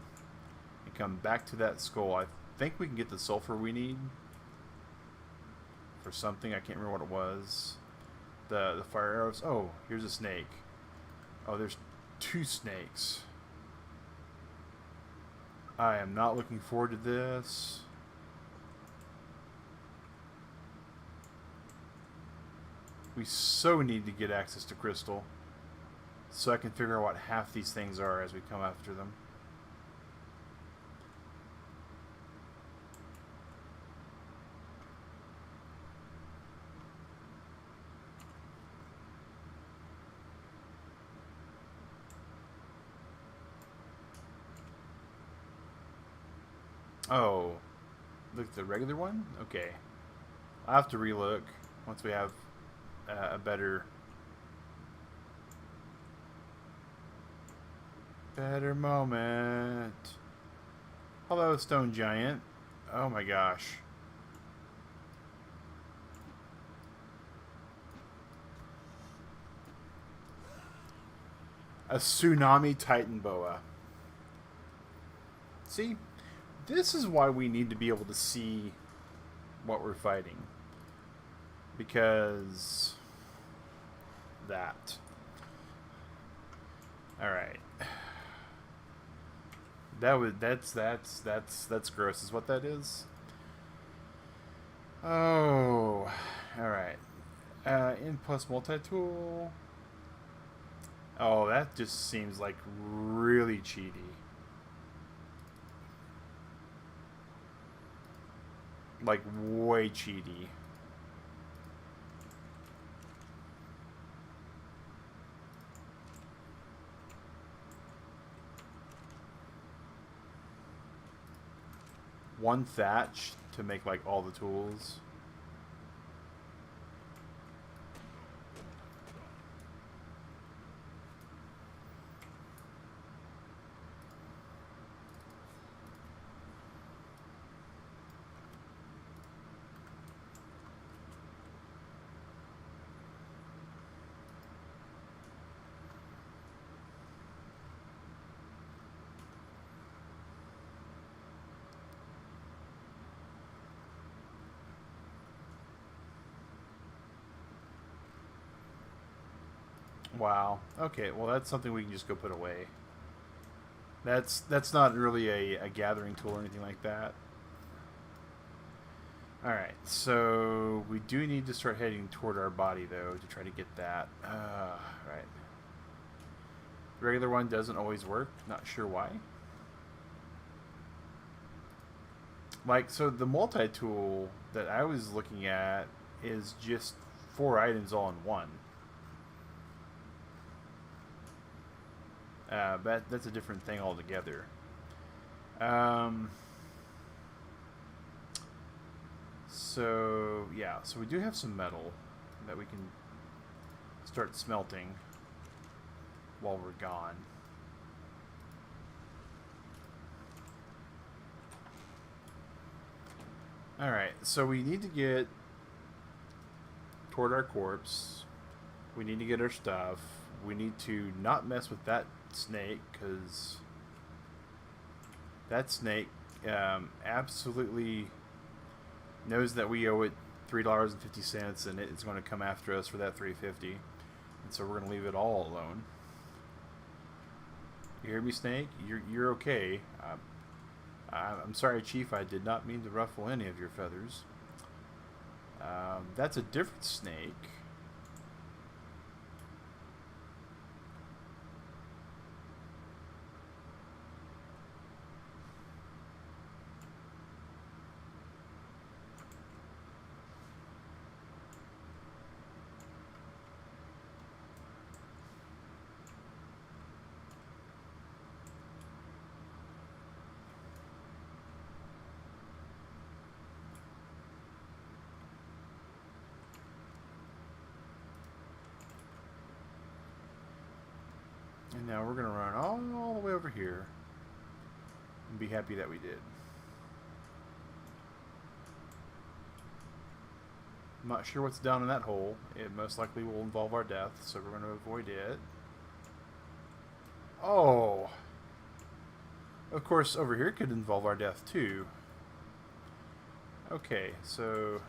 and come back to that skull, I think we can get the sulfur we need for something. I can't remember what it was. The fire arrows. Oh, here's a snake. Oh, there's 2 snakes. I am not looking forward to this. We so need to get access to crystal so I can figure out what half these things are as we come after them. Oh, look at the regular one? Okay. I'll have to relook once we have a better moment. Hello, stone giant. Oh my gosh. A tsunami titan boa. See? This is why we need to be able to see what we're fighting. Because that. Alright. That's gross is what that is. Oh. Alright. N plus multi-tool. Oh, that just seems like really cheaty. Like, way cheaty. One thatch to make, like, all the tools. Wow. Okay, well that's something we can just go put away. That's not really a gathering tool or anything like that. Alright, so we do need to start heading toward our body though to try to get that. Right. The regular one doesn't always work, not sure why. Like, so the multi-tool that I was looking at is just 4 items all in one. But that's a different thing altogether. So, yeah. So we do have some metal that we can start smelting while we're gone. Alright, so we need to get toward our corpse. We need to get our stuff. We need to not mess with that snake, because that snake absolutely knows that we owe it $3.50, and it's going to come after us for that $3.50, and so we're going to leave it all alone. You hear me, snake? You're okay. I'm sorry, Chief. I did not mean to ruffle any of your feathers. That's a different snake. And now we're going to run all the way over here. and be happy that we did. I'm not sure what's down in that hole. It most likely will involve our death, so we're going to avoid it. Oh! Of course, over here could involve our death, too. Okay, so...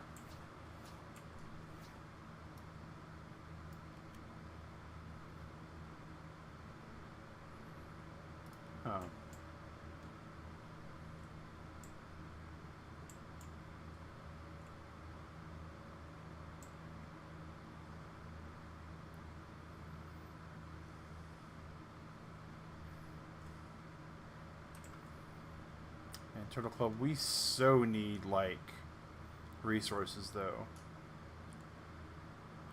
Huh. And Turtle Club, we so need, like, resources, though.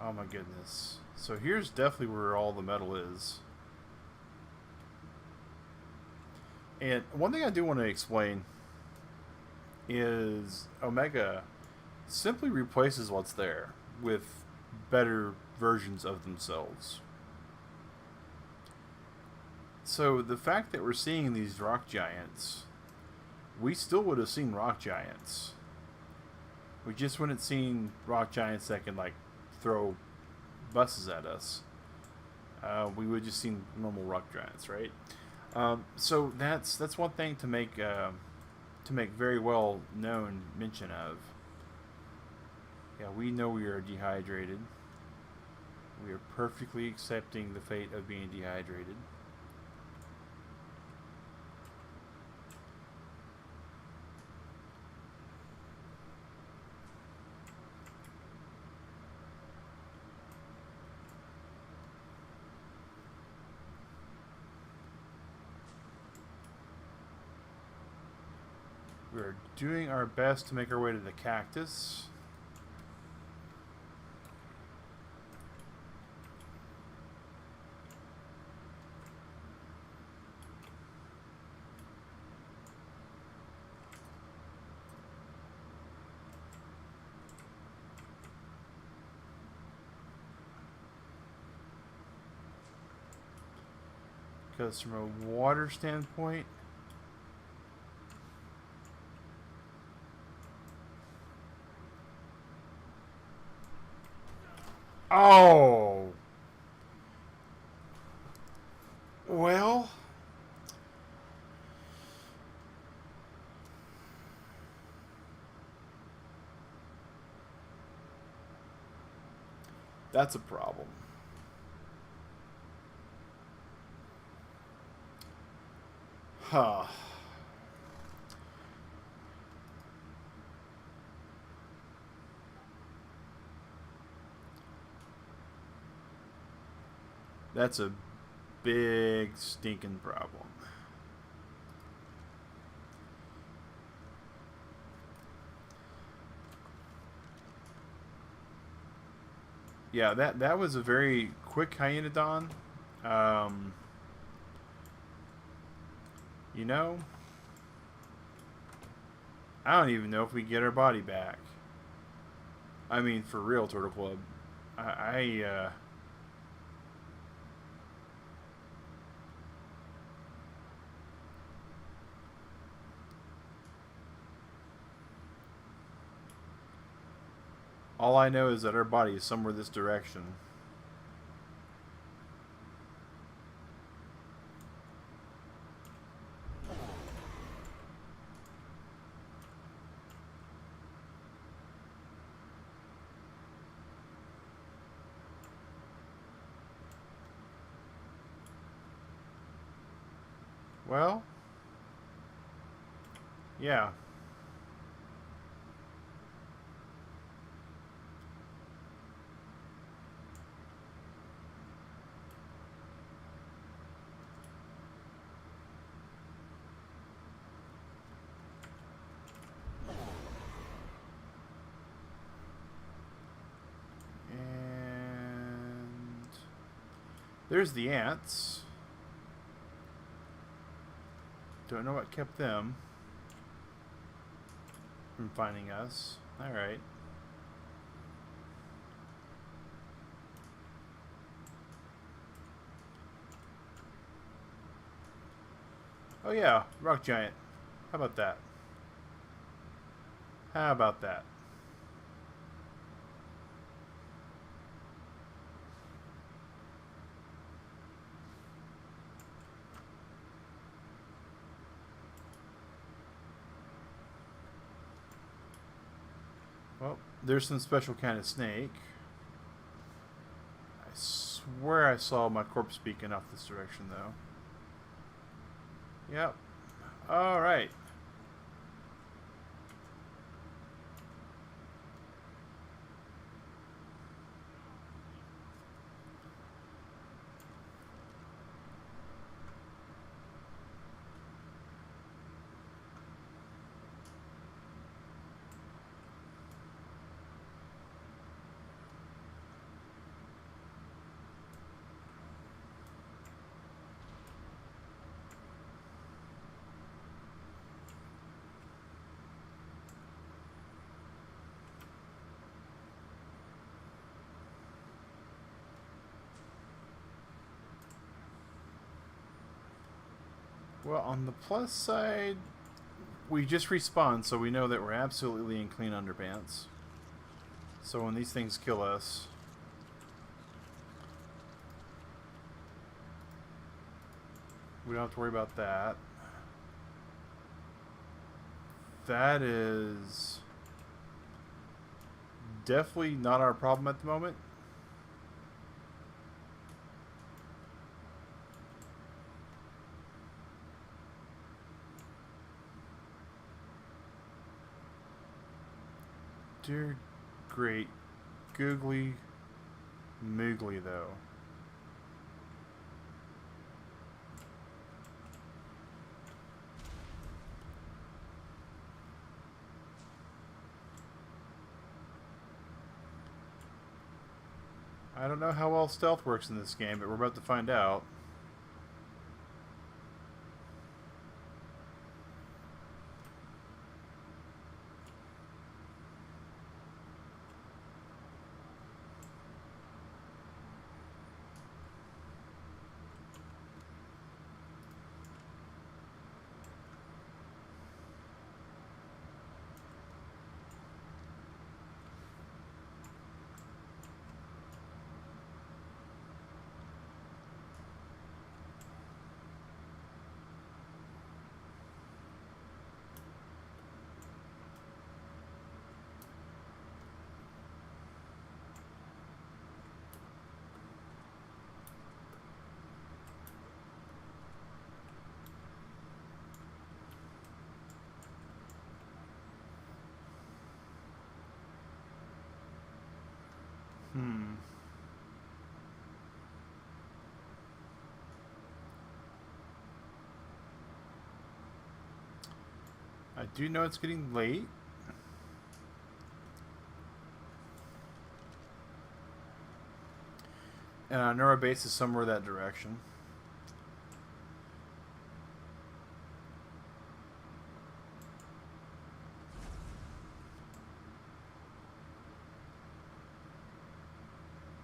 Oh my goodness. So here's definitely where all the metal is. And one thing I do want to explain is Omega simply replaces what's there with better versions of themselves. So the fact that we're seeing these rock giants, we still would have seen rock giants. We just wouldn't seen rock giants that can like throw buses at us. We would just seen normal rock giants, right? So that's one thing to make very well known mention of. Yeah, we know we are dehydrated. We are perfectly accepting the fate of being dehydrated. We're doing our best to make our way to the cactus. Because from a water standpoint, oh, well, that's a problem. Huh. That's a big stinking problem. Yeah, that was a very quick Hyenodon. You know, I don't even know if we get our body back. I mean, for real, Turtle Club. All I know is that our body is somewhere this direction. Well, yeah. And there's the ants. Don't know what kept them from finding us. Alright. Oh yeah, rock giant. How about that? How about that? Well, there's some special kind of snake. I swear I saw my corpse beacon off this direction, though. Yep. Alright. Well, on the plus side, we just respawned, so we know that we're absolutely in clean underpants. So when these things kill us, we don't have to worry about that. That is definitely not our problem at the moment. Dear great googly moogly, though. I don't know how well stealth works in this game, but we're about to find out. I do know it's getting late. And I know our base is somewhere that direction.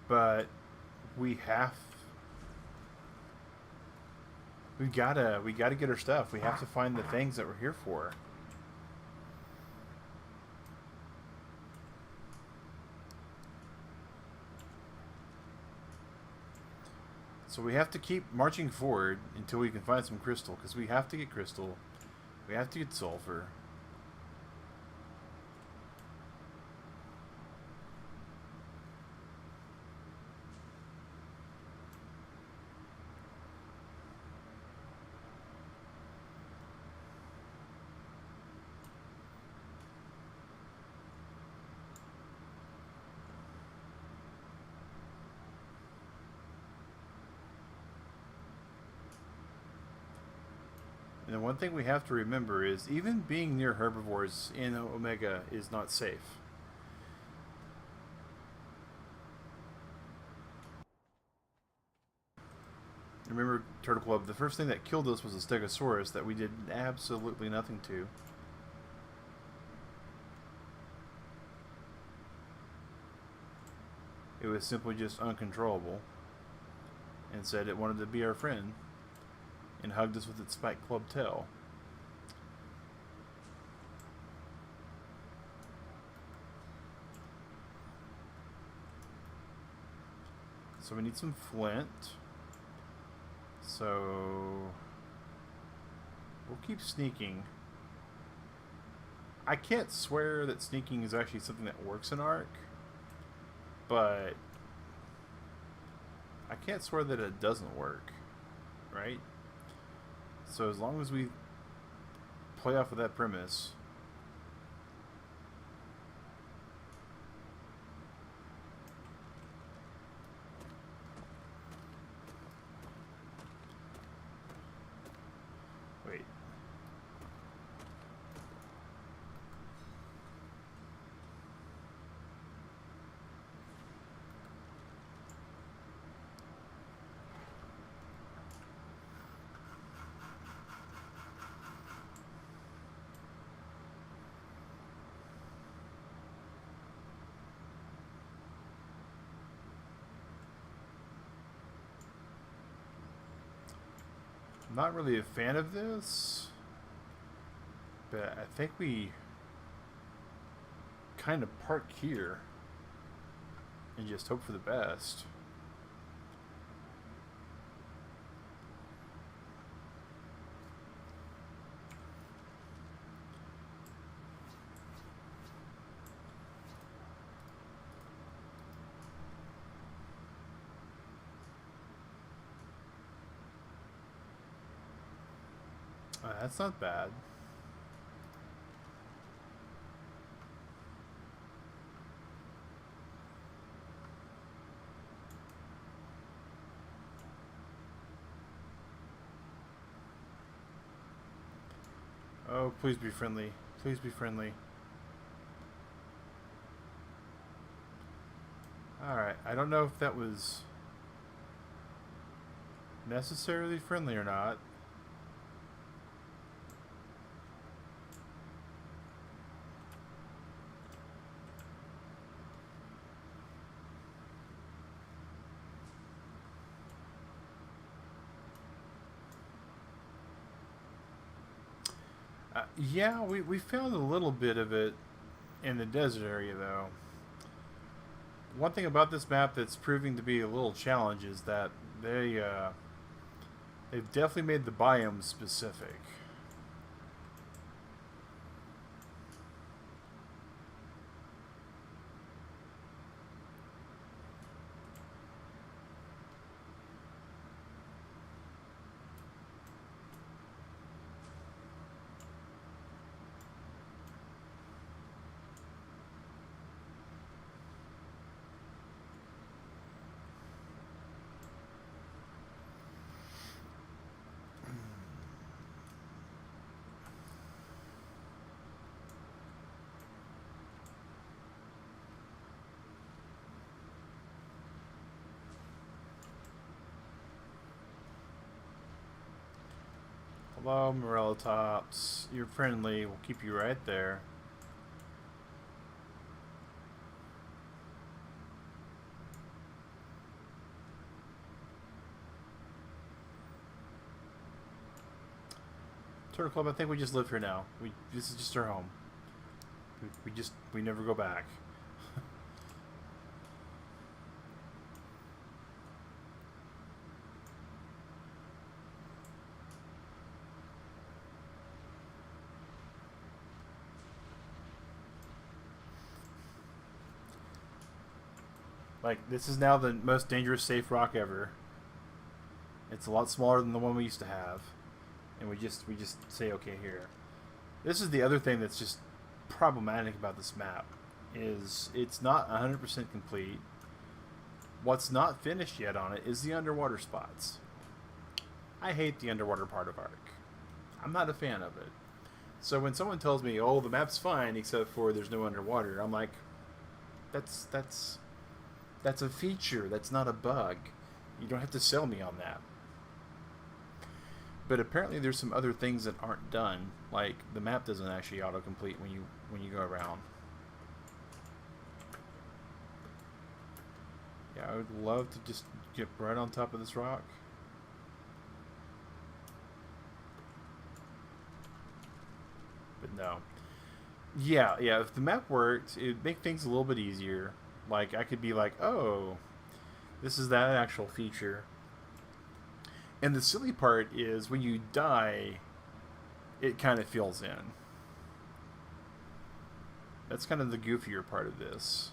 But we gotta get our stuff. We have to find the things that we're here for. So we have to keep marching forward until we can find some crystal, because we have to get crystal. We have to get sulfur. And the one thing we have to remember is even being near herbivores in Omega is not safe. Remember, Turtle Club, the first thing that killed us was a Stegosaurus that we did absolutely nothing to. It was simply just uncontrollable and said it wanted to be our friend and hugged us with its spiked club tail. So we need some flint. So we'll keep sneaking. I can't swear that sneaking is actually something that works in Ark, but I can't swear that it doesn't work, right? So as long as we play off of that premise. Wait. I'm not really a fan of this, but I think we kind of park here and just hope for the best. That's not bad. Oh, please be friendly. Please be friendly. Alright, I don't know if that was necessarily friendly or not. Yeah, we found a little bit of it in the desert area, though. One thing about this map that's proving to be a little challenge is that they've definitely made the biome specific. Hello, Morello Tops. You're friendly. We'll keep you right there. Turtle Club, I think we just live here now. This is just our home. We never go back. Like, this is now the most dangerous safe rock ever. It's a lot smaller than the one we used to have. And we just say okay here. This is the other thing that's just problematic about this map, is it's not 100% complete. What's not finished yet on it is the underwater spots. I hate the underwater part of Ark. I'm not a fan of it. So when someone tells me, oh, the map's fine except for there's no underwater, I'm like, that's a feature. That's not a bug. You don't have to sell me on that. But apparently there's some other things that aren't done. Like, the map doesn't actually autocomplete when you go around. Yeah, I would love to just get right on top of this rock. But no. Yeah, if the map worked, it would make things a little bit easier. Like, I could be like, oh, This is that actual feature. And the silly part is when you die, it kind of fills in. That's kind of the goofier part of this.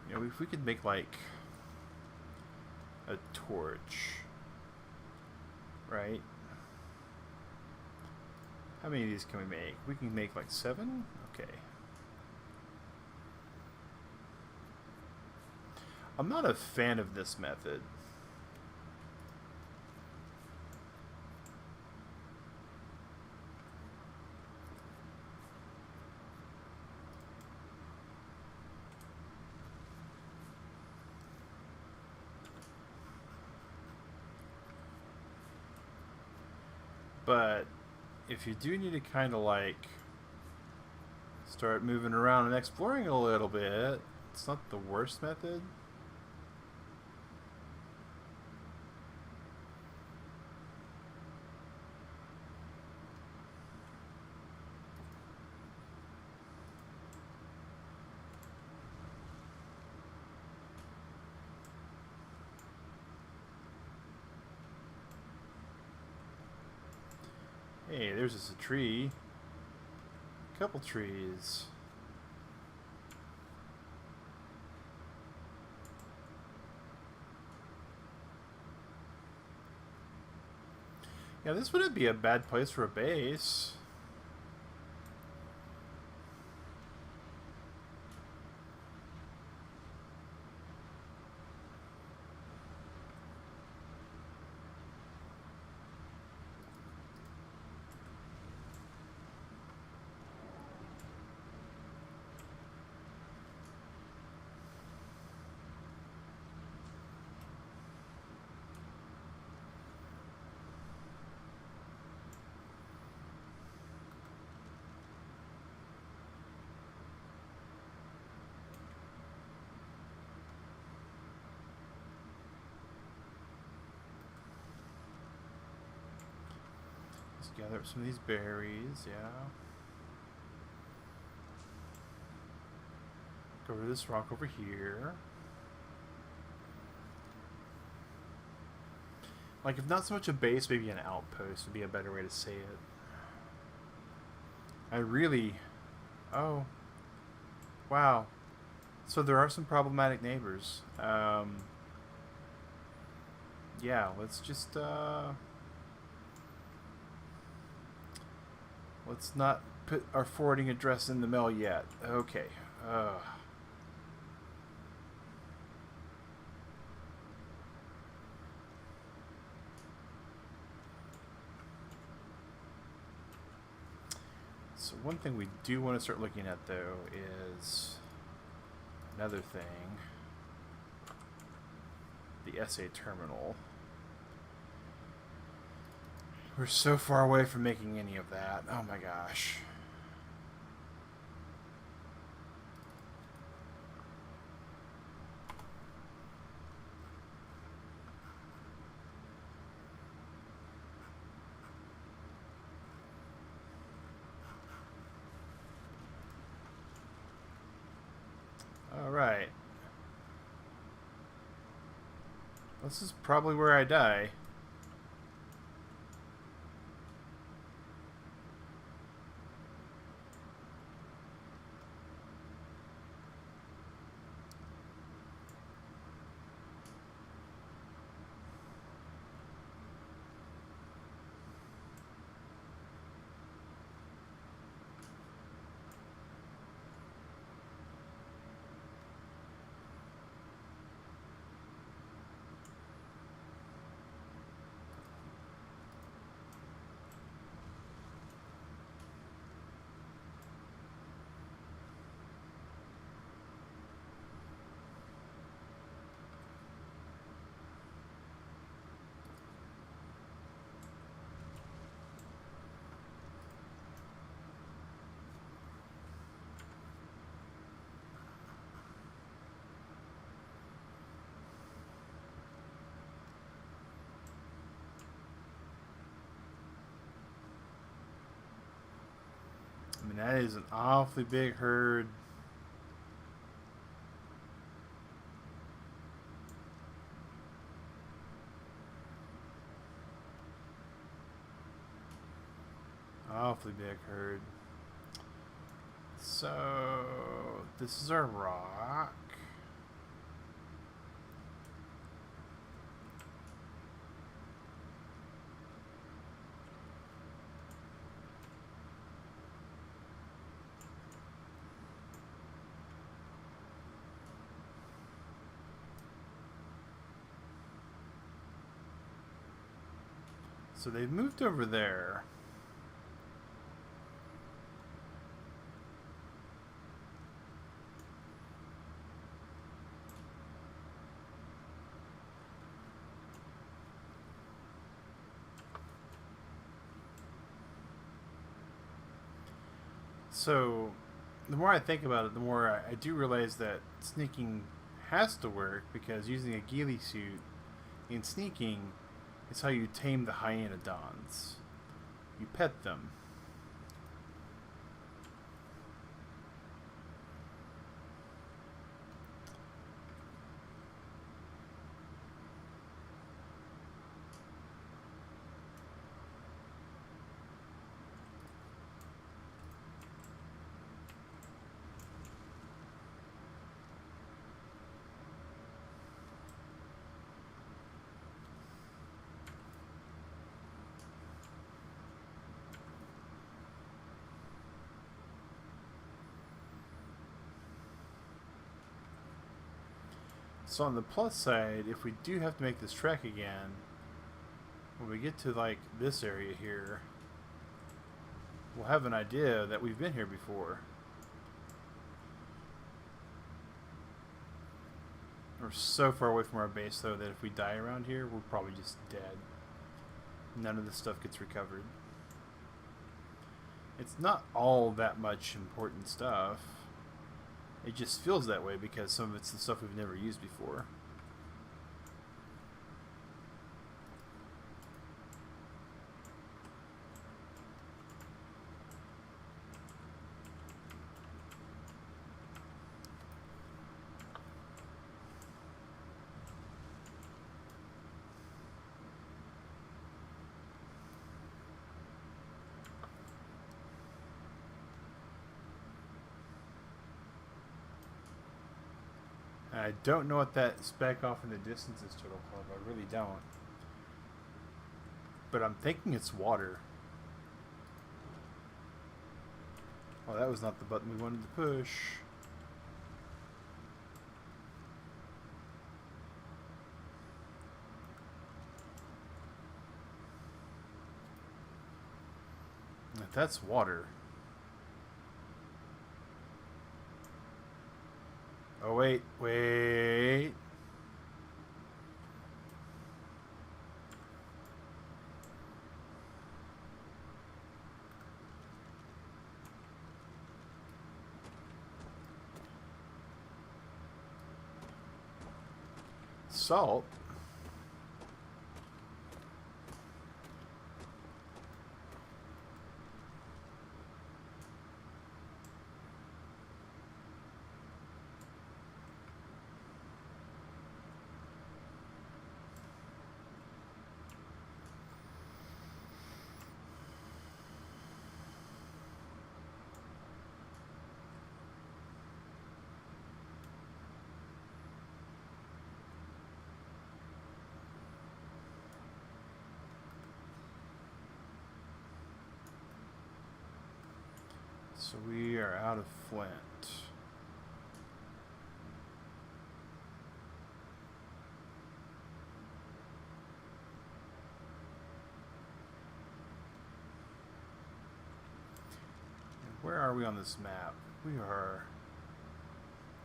You know, if we could make like a torch, right? How many of these can we make? We can make like 7? Okay. I'm not a fan of this method. But if you do need to kind of like start moving around and exploring a little bit, it's not the worst method. Hey, there's just a tree. A couple trees. Yeah, this wouldn't be a bad place for a base. Let's gather up some of these berries, yeah. Go over to this rock over here. Like, if not so much a base, maybe an outpost would be a better way to say it. I really... Oh. Wow. So there are some problematic neighbors. Yeah, let's just, let's not put our forwarding address in the mail yet. Okay. So one thing we do want to start looking at, though, is another thing. The SA terminal. We're so far away from making any of that. Oh my gosh. Alright. This is probably where I die. mean, that is an awfully big herd. Awfully big herd. So, this is our rock. So they've moved over there. So, the more I think about it, the more I do realize that sneaking has to work, because using a ghillie suit in sneaking is how you tame the hyenodons. You pet them. So on the plus side, if we do have to make this trek again, when we get to like this area here, we'll have an idea that we've been here before. We're so far away from our base though that if we die around here, we're probably just dead. None of this stuff gets recovered. It's not all that much important stuff. It just feels that way because some of it's the stuff we've never used before. I don't know what that speck off in the distance is, Turtle Club. I really don't. But I'm thinking it's water. Oh, that was not the button we wanted to push. If that's water. Oh, wait, wait. Salt? So we are out of flint. And where are we on this map? We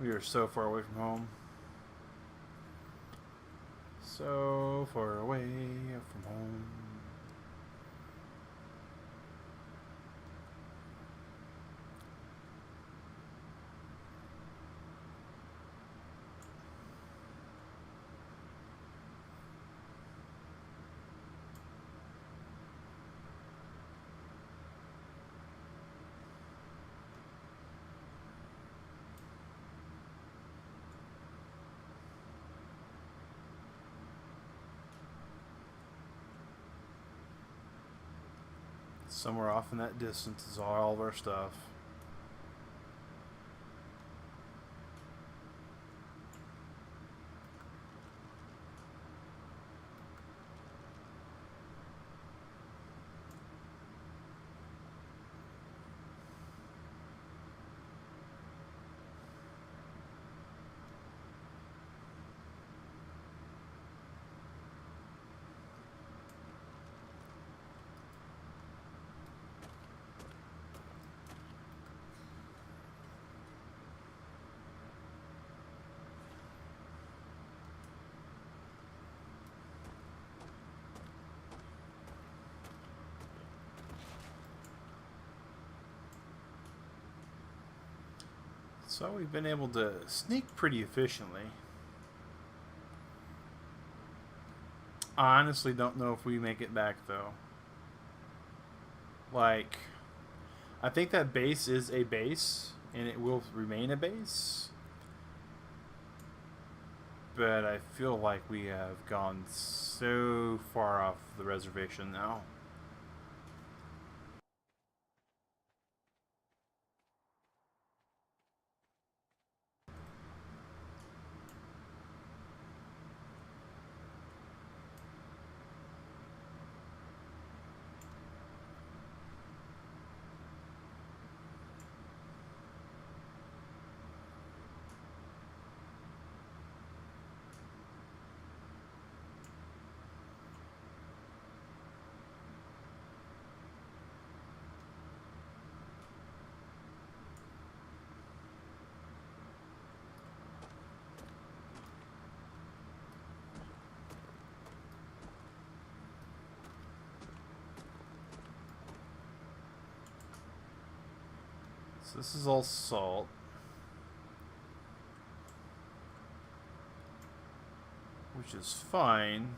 are so far away from home. So far away from home. Somewhere off in that distance is all of our stuff. So we've been able to sneak pretty efficiently. I honestly don't know if we make it back though. Like, I think that base is a base and it will remain a base. But I feel like we have gone so far off the reservation now. So this is all salt. Which is fine.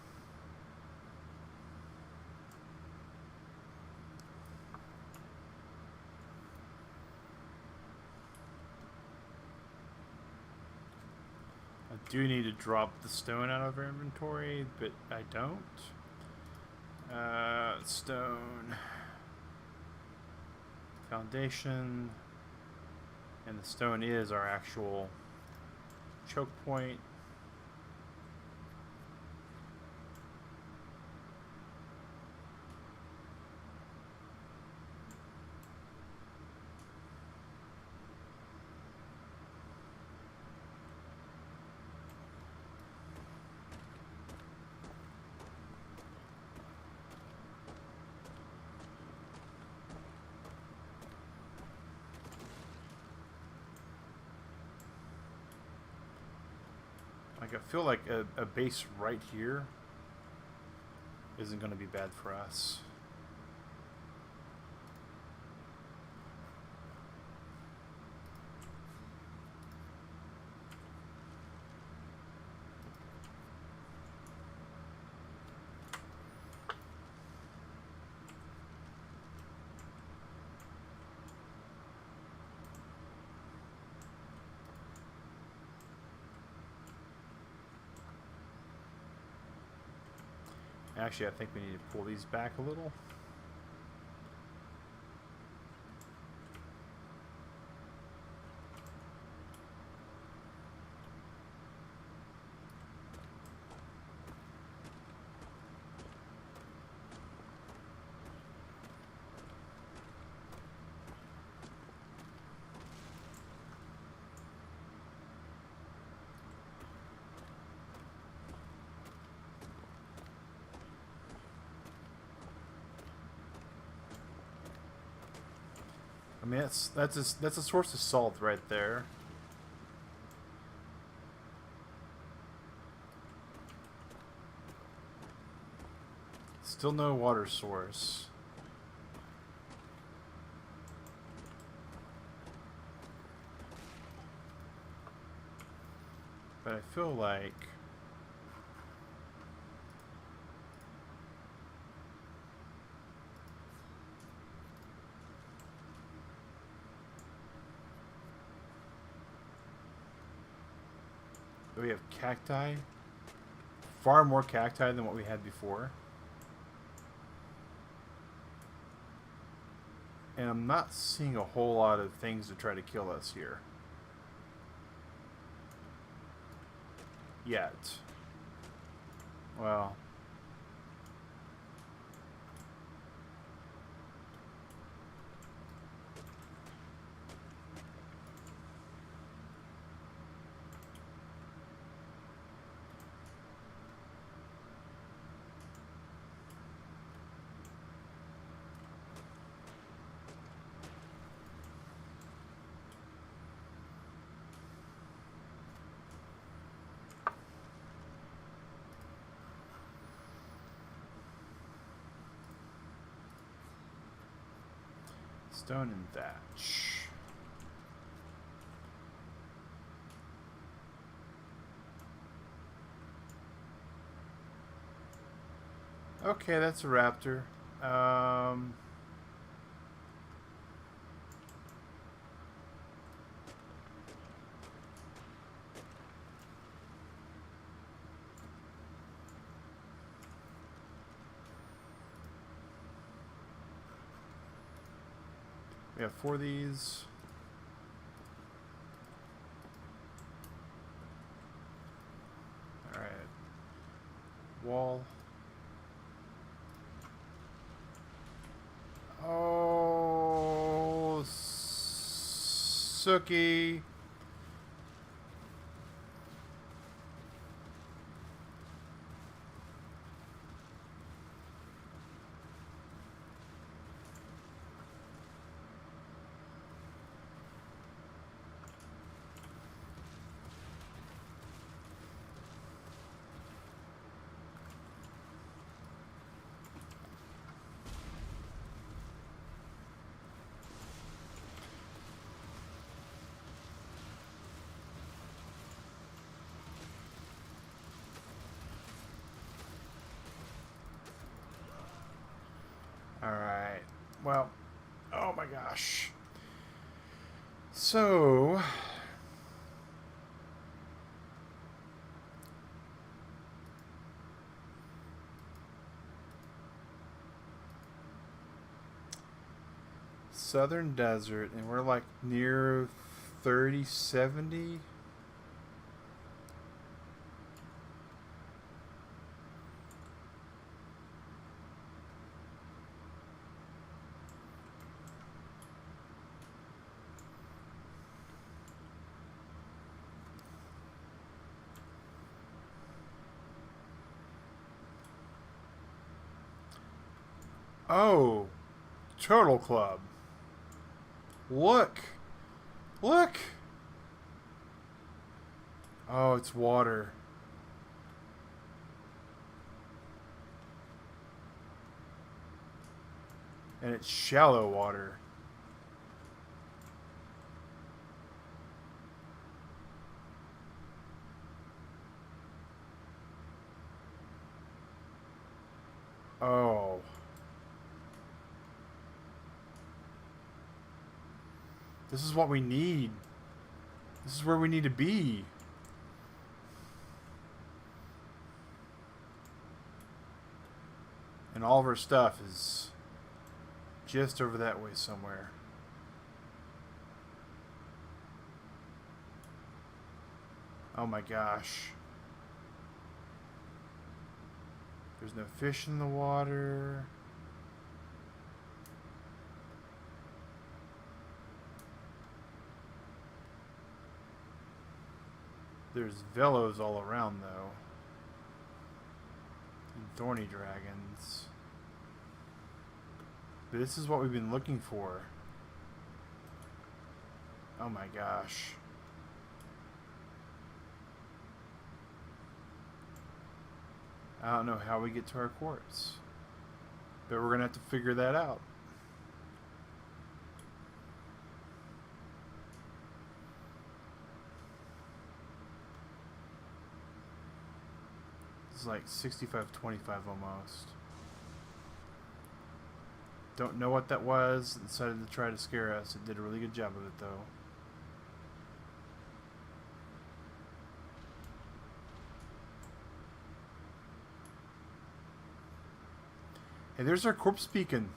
I do need to drop the stone out of our inventory, but I don't. Stone. Foundation. And the stone is our actual choke point. Like, I feel like a base right here isn't going to be bad for us. Actually, I think we need to pull these back a little. I mean, that's a source of salt right there. Still no water source. But I feel like we have cacti. Far more cacti than what we had before. And I'm not seeing a whole lot of things to try to kill us here. Yet. Well. Stone and thatch. Okay, that's a raptor. We have 4 of these. Alright. Wall. Oh, Sookie. Alright. Well, oh my gosh. So, Southern Desert, and we're like near 3070. Oh, Turtle Club. Look. Look. Oh, it's water. And it's shallow water. Oh. This is what we need. This is where we need to be. And all of our stuff is just over that way somewhere. Oh my gosh. There's no fish in the water. There's velos all around, though. And thorny dragons. But this is what we've been looking for. Oh my gosh. I don't know how we get to our quartz. But we're going to have to figure that out. It's like 65-25 almost. Don't know what that was. It decided to try to scare us. It did a really good job of it, though. Hey, there's our corpse beacon.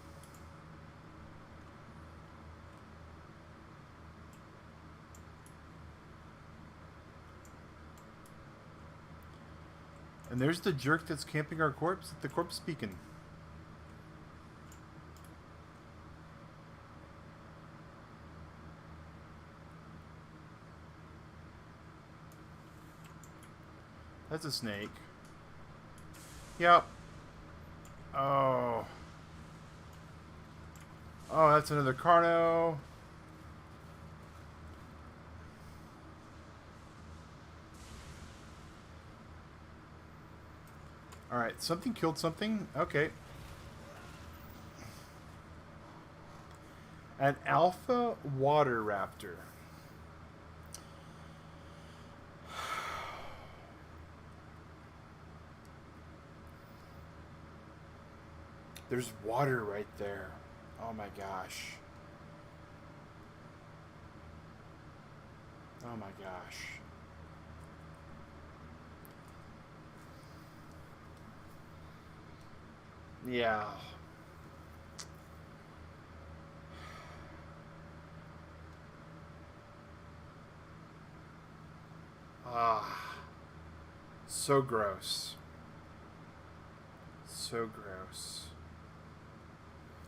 And there's the jerk that's camping our corpse at the corpse beacon. That's a snake. Yep. Oh. Oh, that's another Carno. Alright, something killed something. Okay. An alpha water raptor. There's water right there. Oh my gosh. Oh my gosh. Yeah. Ah. So gross. So gross.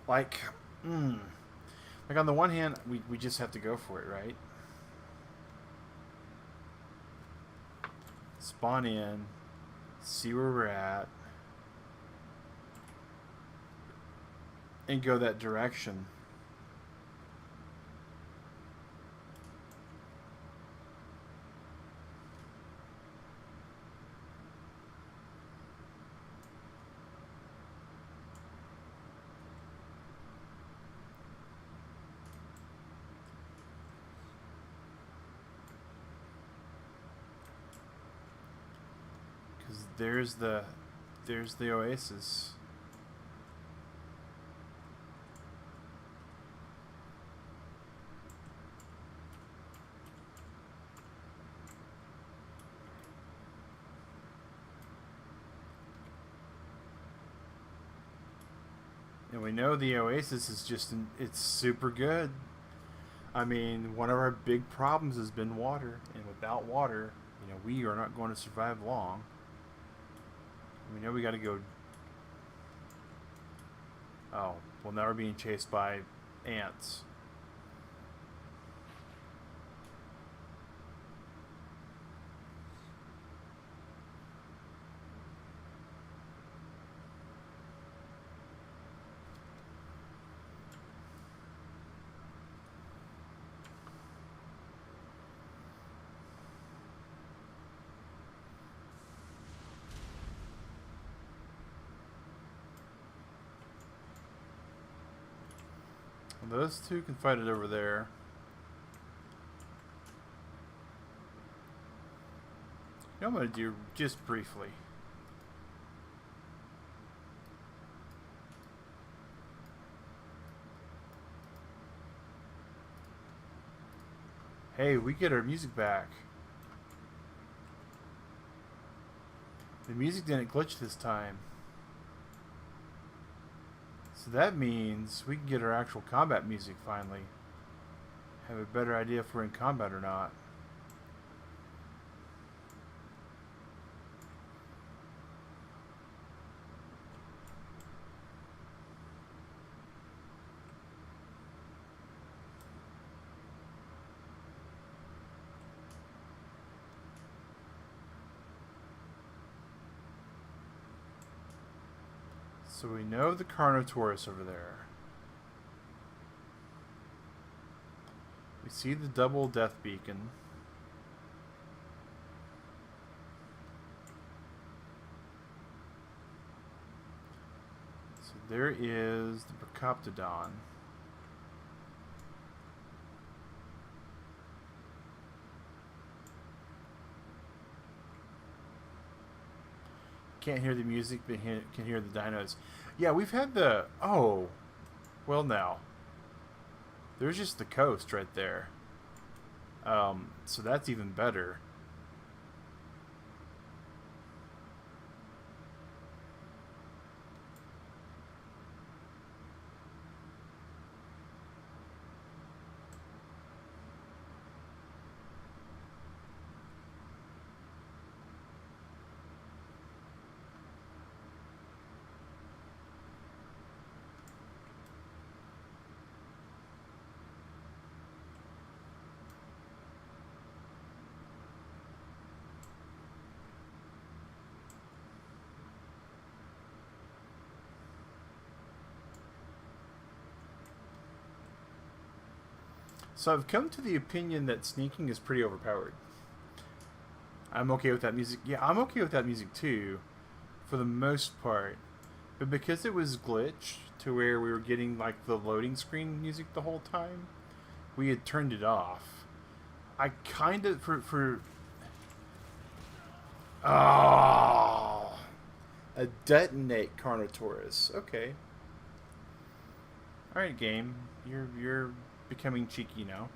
Like, like on the one hand, we just have to go for it, right? Spawn in, see where we're at, and go that direction. Because there's the oasis. And we know the oasis is just, it's super good. I mean, one of our big problems has been water. And without water, you know, we are not going to survive long. We know we got to go. Oh, well, now we're being chased by ants. Well, those two can fight it over there. You know what I'm going to do just briefly? Hey, we get our music back. The music didn't glitch this time. So that means we can get our actual combat music finally. Have a better idea if we're in combat or not. So we know the Carnotaurus over there. We see the double death beacon. So there is the Procoptodon. Can't hear the music, but can hear the dinos. Yeah, we've had the... Oh. Well, now. There's just the coast right there. So that's even better. So I've come to the opinion that sneaking is pretty overpowered. I'm okay with that music. Yeah, I'm okay with that music too, for the most part. But because it was glitched to where we were getting like the loading screen music the whole time, we had turned it off. I kind of for oh, a detonate Carnotaurus. Okay, all right, game. You're becoming cheeky now.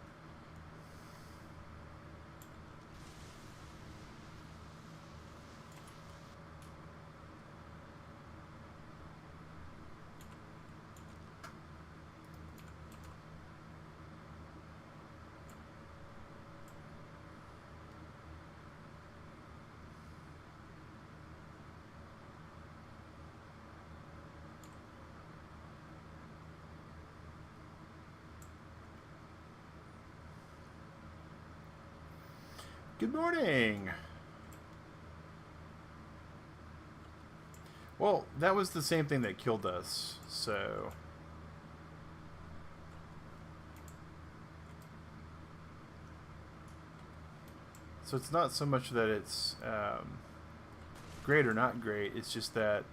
Good morning. Well, that was the same thing that killed us, so... So it's not so much that it's great or not great, it's just that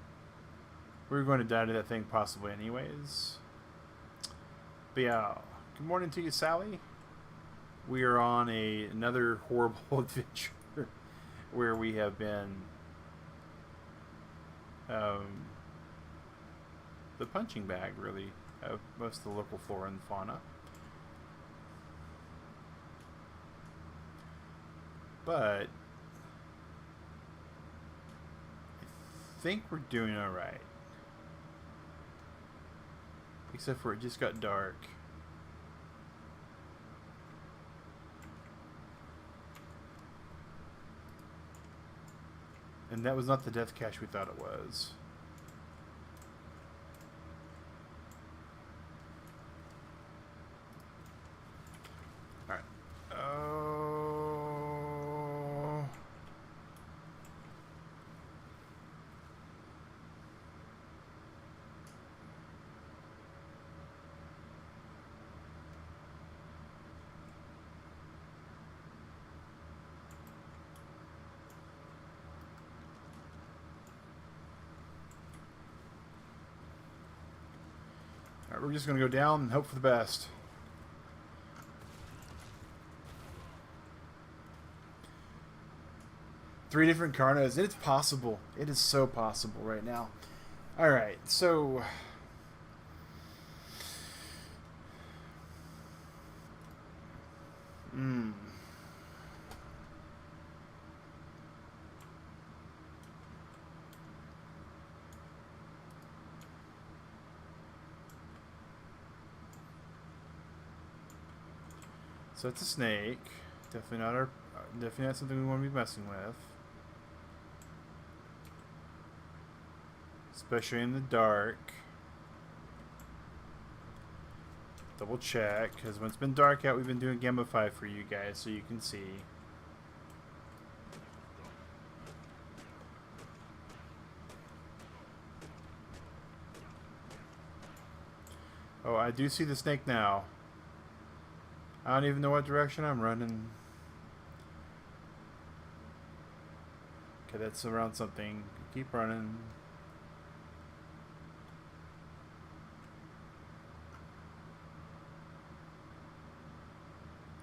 we're going to die to that thing possibly anyways. But yeah, good morning to you, Sally. We are on another horrible adventure where we have been the punching bag, really, of most of the local flora and fauna. But I think we're doing alright. Except for it just got dark. And that was not the death cache we thought it was. Alright. Oh. Alright, we're just going to go down and hope for the best. Three different Carnos. It's possible. It is so possible right now. Alright, so... So it's a snake. Definitely not something we want to be messing with. Especially in the dark. Double check, because when it's been dark out, we've been doing Gamma 5 for you guys, so you can see. Oh, I do see the snake now. I don't even know what direction I'm running. Okay, that's around something. Keep running.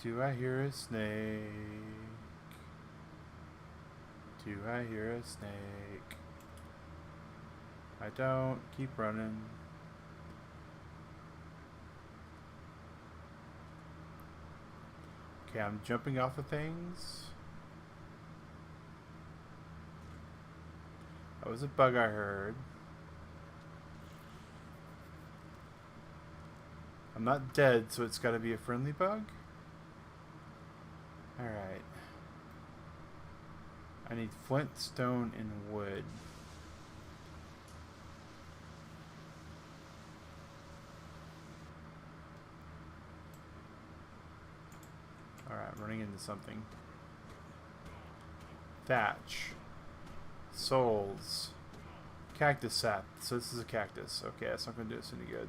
Do I hear a snake? Do I hear a snake? I don't. Keep running. Okay, I'm jumping off of things. That was a bug I heard. I'm not dead, so it's got to be a friendly bug? Alright. I need flint, stone, and wood. Alright, I'm running into something. Thatch. Souls. Cactus sap. So this is a cactus. Okay, that's not going to do us any good.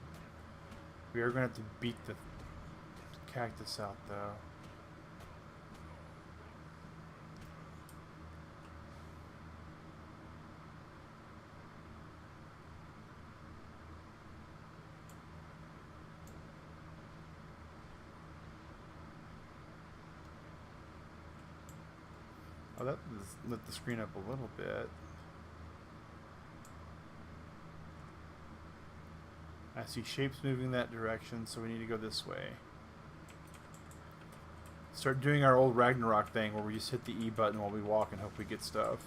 We are going to have to beat the cactus out, though. Oh, that lit the screen up a little bit. I see shapes moving that direction, so we need to go this way. Start doing our old Ragnarok thing where we just hit the E button while we walk and hope we get stuff.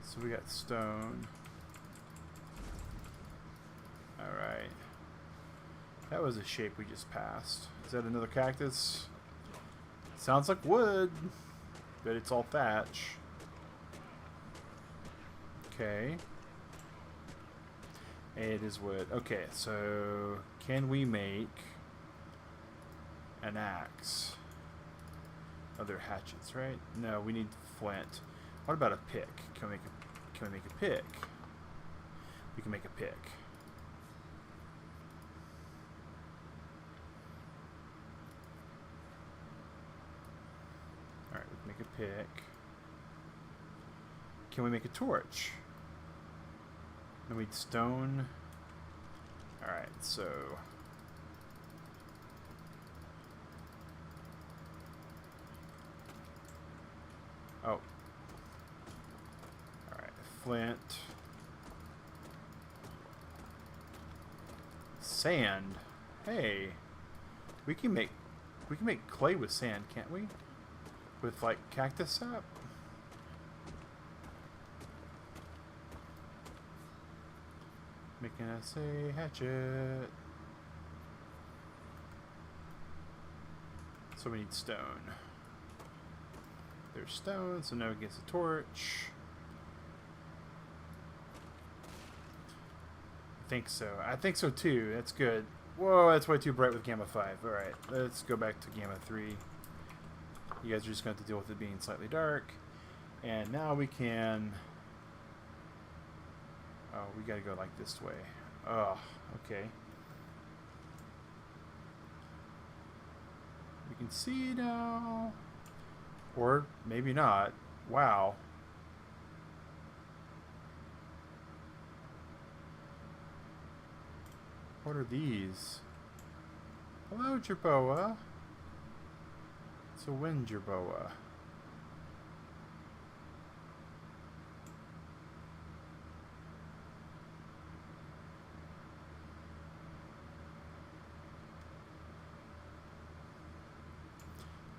So we got stone. Alright. That was a shape we just passed. Is that another cactus? Sounds like wood, but it's all thatch. Okay. It is wood. Okay, so can we make an axe? Oh, they're hatchets, right? No, we need flint. What about a pick? Can we make a pick? We can make a pick. Alright, we can make a pick. Can we make a torch? No, we need stone. Alright, so oh. Alright, flint. Sand. Hey. We can make clay with sand, can't we? With like cactus sap? Making us a hatchet. So we need stone. There's stone, so now we get a torch. I think so. I think so too. That's good. Whoa, that's way too bright with Gamma 5. Alright, let's go back to Gamma 3. You guys are just going to have to deal with it being slightly dark. And now we can... Oh, we gotta go like this way. Oh, okay. We can see now. Or maybe not. Wow. What are these? Hello, Jerboa. It's a wind Jerboa.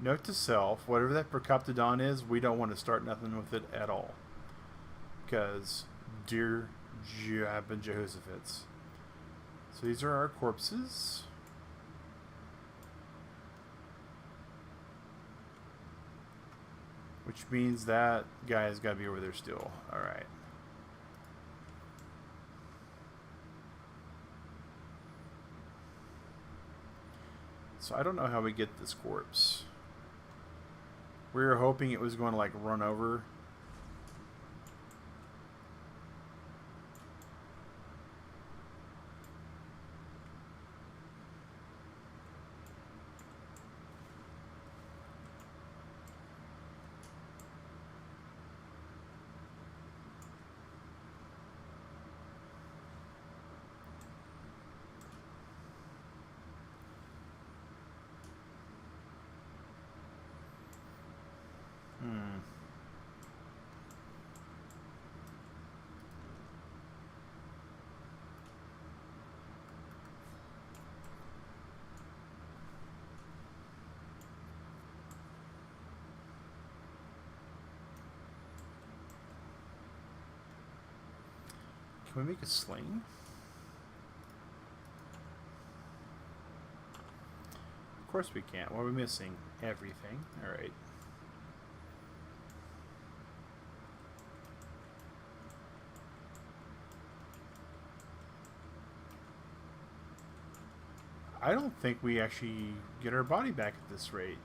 Note to self, whatever that Procoptodon is, we don't want to start nothing with it at all. Because, dear Jab and Jehoshaphat's. So these are our corpses. Which means that guy has got to be over there still. Alright. So I don't know how we get this corpse. We were hoping it was going to like run over. Can we make a sling? Of course we can't. What are we missing? Everything. Alright. I don't think we actually get our body back at this rate.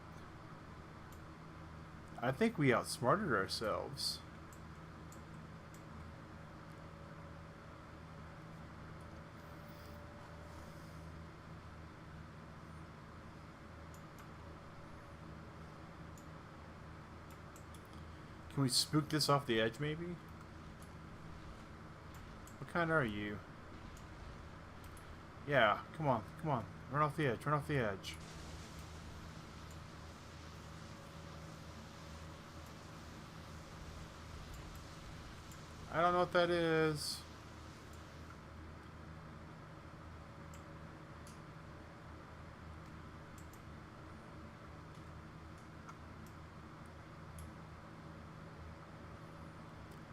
I think we outsmarted ourselves. Can we spook this off the edge, maybe? What kind are you? Yeah, come on, come on. Run off the edge, run off the edge. I don't know what that is.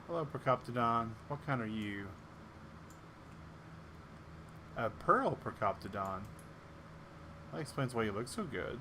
Hello, Procoptodon. What kind are you? A pearl Procoptodon. That explains why you look so good.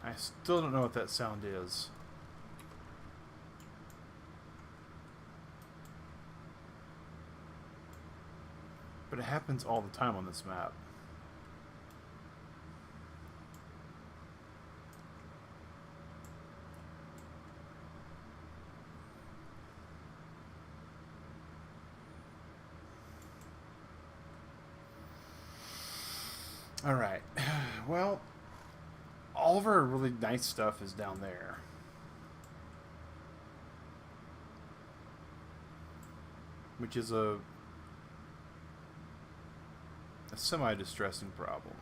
I still don't know what that sound is. But it happens all the time on this map. Alright. Well, all of our really nice stuff is down there. Which is a semi-distressing problem.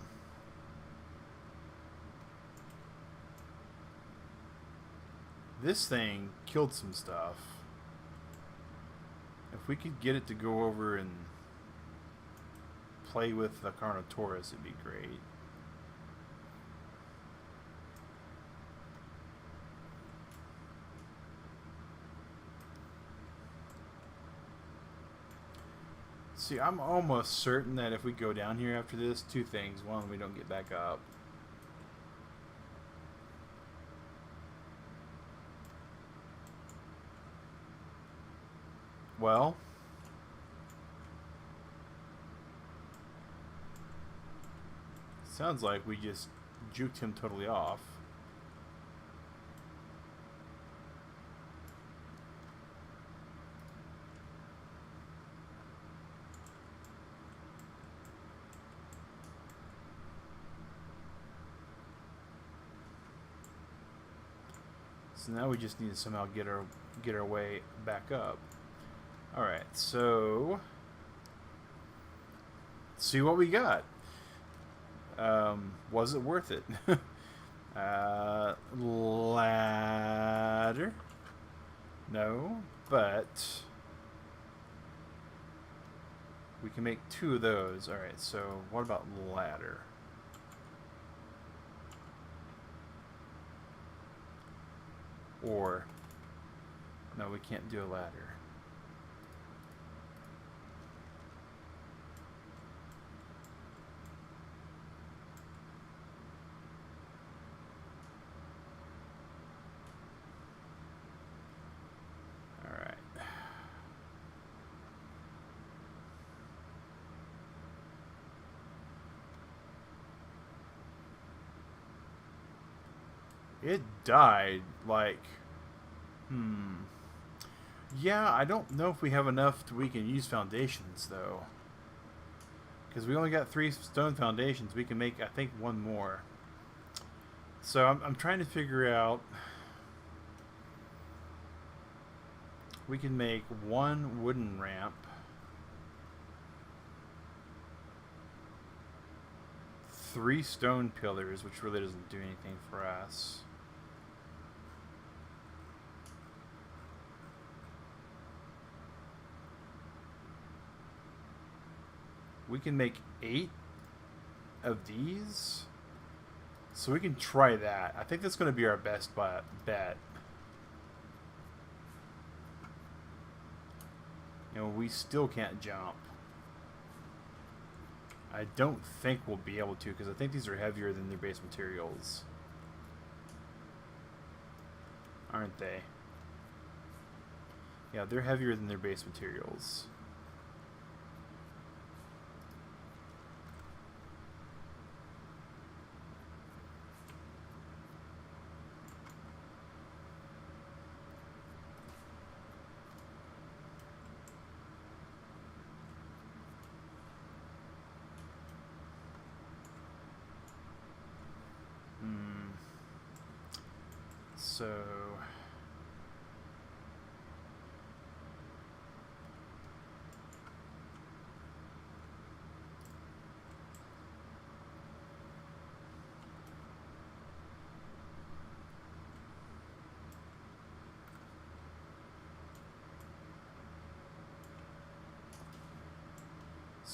This thing killed some stuff. If we could get it to go over and play with the Carnotaurus, it'd be great. See, I'm almost certain that if we go down here after this, two things. One, we don't get back up. Well, sounds like we just juked him totally off. So now we just need to somehow get our way back up. All right, so let's see what we got. Was it worth it? Ladder? No, but we can make 2 of those. All right, so what about ladder? Or, no, we can't do a ladder. All right. It died, like, yeah, I don't know if we have enough we can use foundations, though. Because we only got 3 stone foundations. We can make, I think, 1 more. So I'm trying to figure out... We can make 1 wooden ramp. 3 stone pillars, which really doesn't do anything for us. We can make 8 of these. So we can try that. I think that's going to be our best bet. You know, we still can't jump. I don't think we'll be able to, because I think these are heavier than their base materials. Aren't they? Yeah, they're heavier than their base materials. So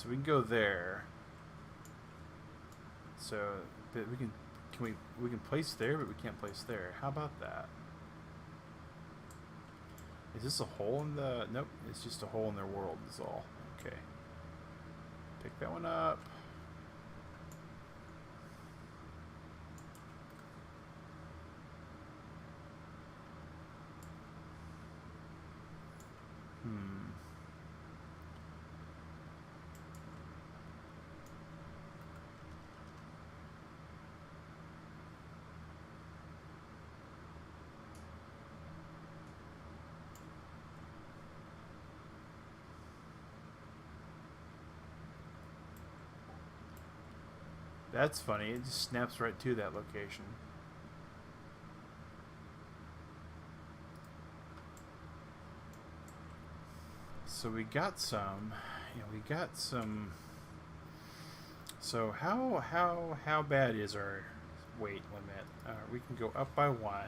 we can go there. So, but we can place there, but we can't place there. How about that? Is this a hole in the... Nope, it's just a hole in their world is all. Okay. Pick that one up. That's funny. It just snaps right to that location. So we got some. Yeah, we got some. So how bad is our weight limit? We can go up by 1.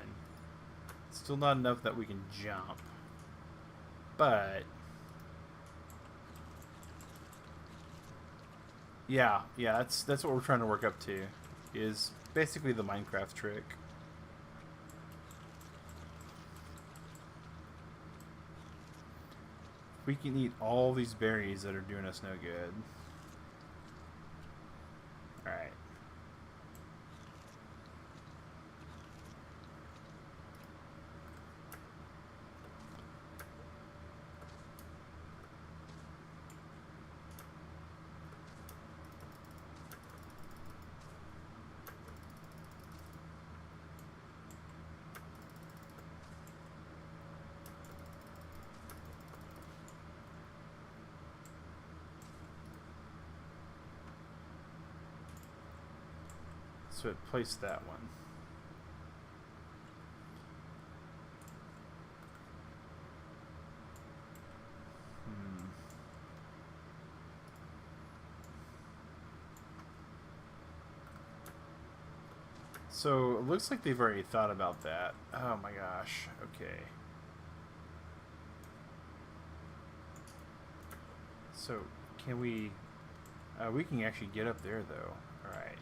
Still not enough that we can jump. But yeah, that's what we're trying to work up to. Is basically the Minecraft trick. We can eat all these berries that are doing us no good. Alright. So it placed that one. So it looks like they've already thought about that. Oh my gosh. Okay. So can we... we can actually get up there though. Alright.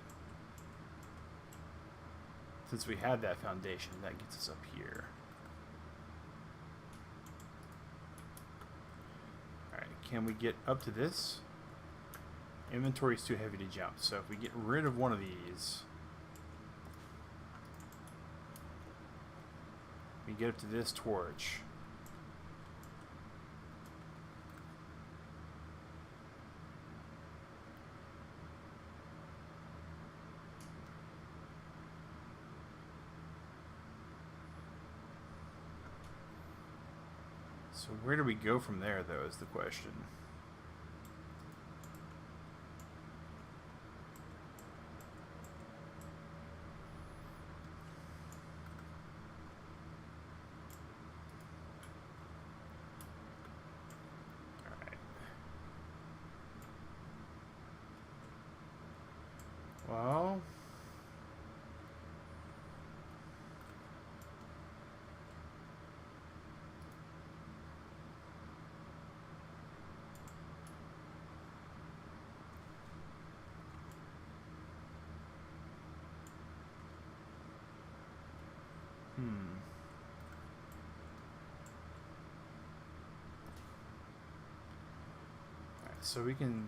Since we had that foundation, that gets us up here. Alright, can we get up to this? Inventory's too heavy to jump, so if we get rid of one of these, we get up to this torch. So where do we go from there, though, is the question. Alright. Well... Alright, so we can...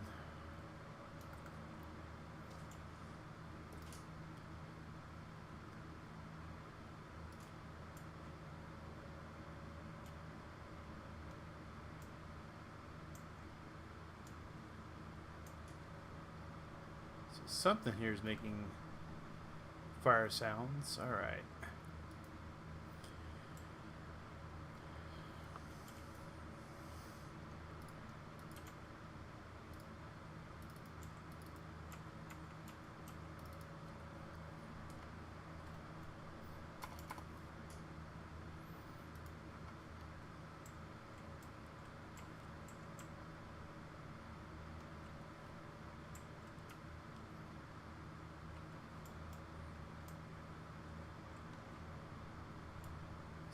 So something here is making fire sounds. Alright.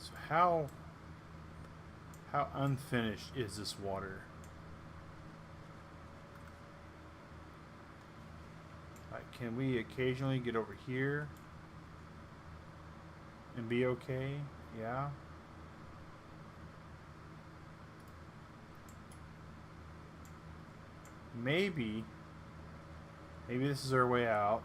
So how unfinished is this water? Like, can we occasionally get over here and be okay? Yeah. Maybe this is our way out.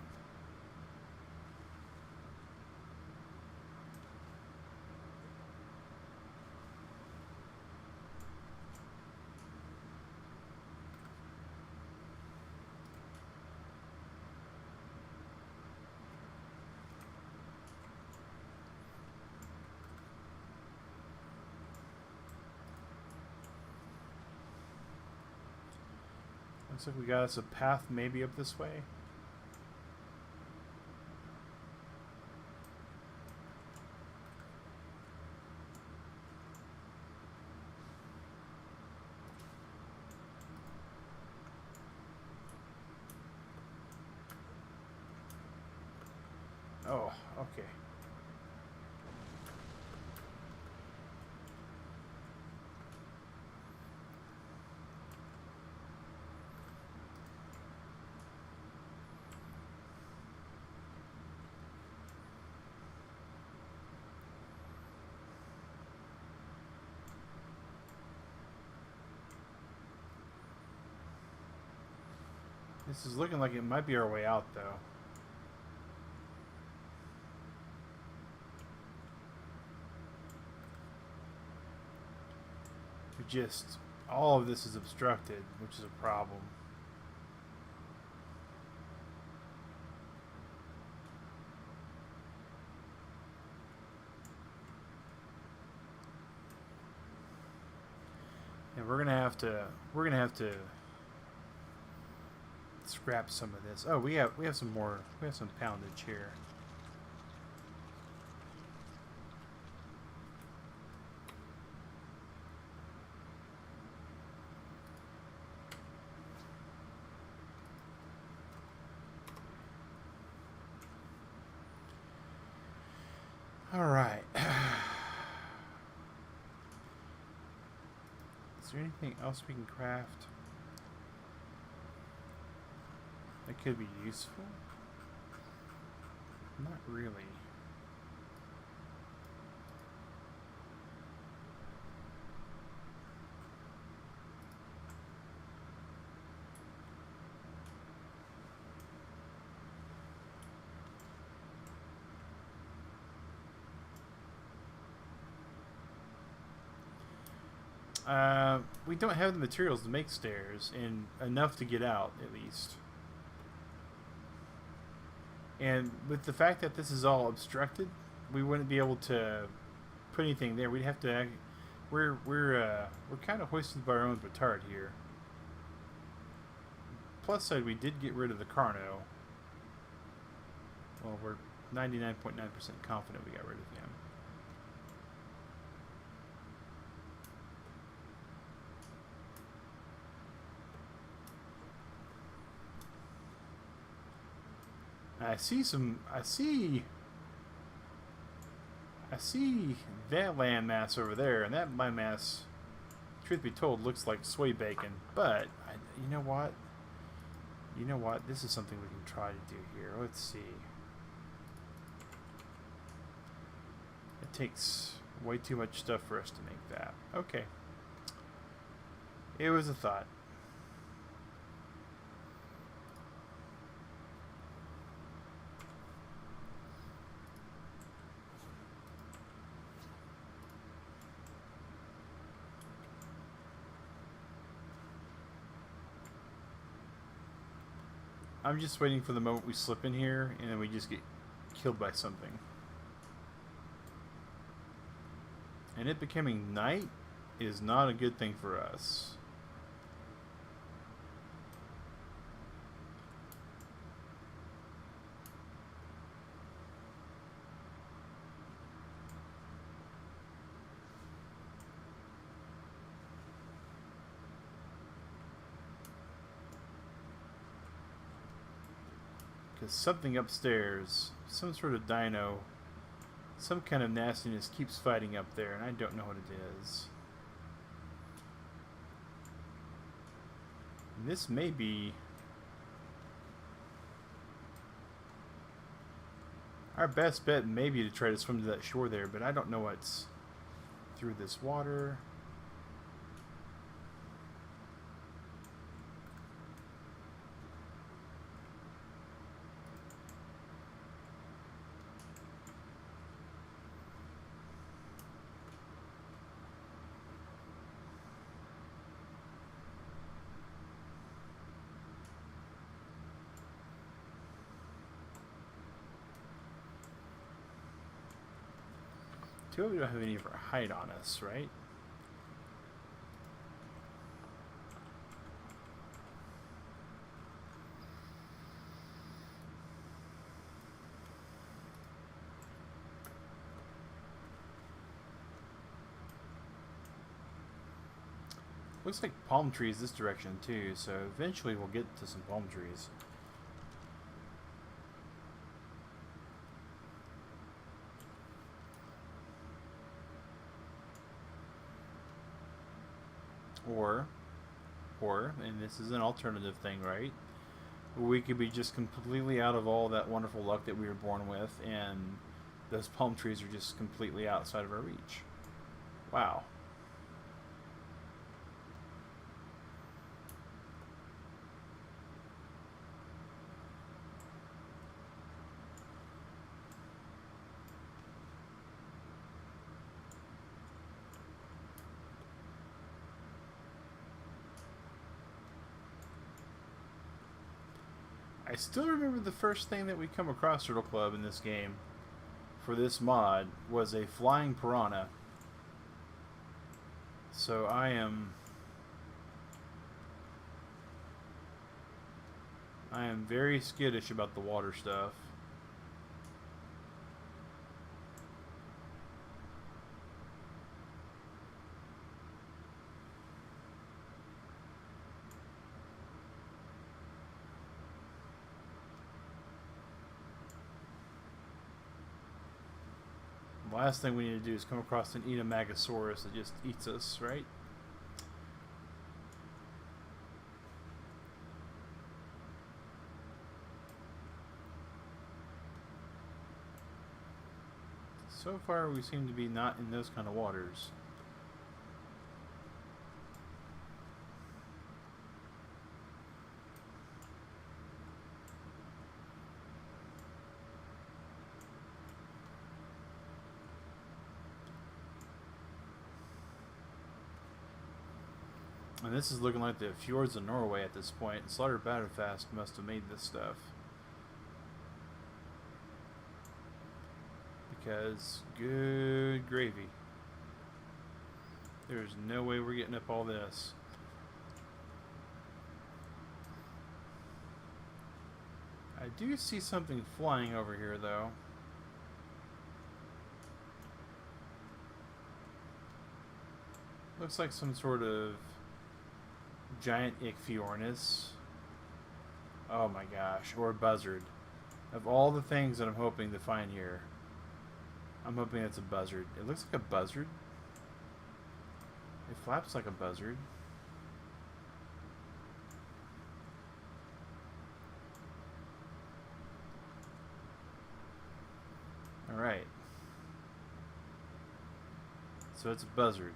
Looks like we got us a path maybe up this way. Oh, okay. This is looking like it might be our way out, though. Just all of this is obstructed, which is a problem. And we're gonna have to scrap some of this. Oh, we have some more. We have some poundage here. All right. Is there anything else we can craft that could be useful? Not really. We don't have the materials to make stairs, and enough to get out, at least. And with the fact that this is all obstructed, we wouldn't be able to put anything there. We'd have to. We're kind of hoisted by our own petard here. Plus side, we did get rid of the Carno. Well, we're 99.9% confident we got rid of him. I see that landmass over there, and that landmass, truth be told, looks like soy bacon. But you know what? You know what? This is something we can try to do here. Let's see. It takes way too much stuff for us to make that. Okay. It was a thought. I'm just waiting for the moment we slip in here and then we just get killed by something. And it becoming night is not a good thing for us. Because something upstairs, some sort of dino, Some kind of nastiness keeps fighting up there, and I don't know what it is. And this may be our best bet, maybe to try to swim to that shore there, but I don't know what's through this water. Too bad we don't have any of our hide on us, right? Looks like palm trees this direction too, so eventually we'll get to some palm trees. Or, and this is an alternative thing, right? We could be just completely out of all that wonderful luck that we were born with, and those palm trees are just completely outside of our reach. Wow. I still remember the first thing that we come across Turtle Club in this game for this mod was a flying piranha. So I am very skittish about the water stuff. The last thing we need to do is come across an Entomagosaurus that just eats us, right? So far, we seem to be not in those kind of waters. And this is looking like the fjords of Norway at this point. Slaughter Battlefast must have made this stuff. Because, good gravy. There's no way we're getting up all this. I do see something flying over here, though. Looks like some sort of giant Ichthyornis. Oh my gosh, or a buzzard. Of all the things that I'm hoping to find here, I'm hoping it's a buzzard. It looks like a buzzard. It flaps like a buzzard. Alright. So it's a buzzard.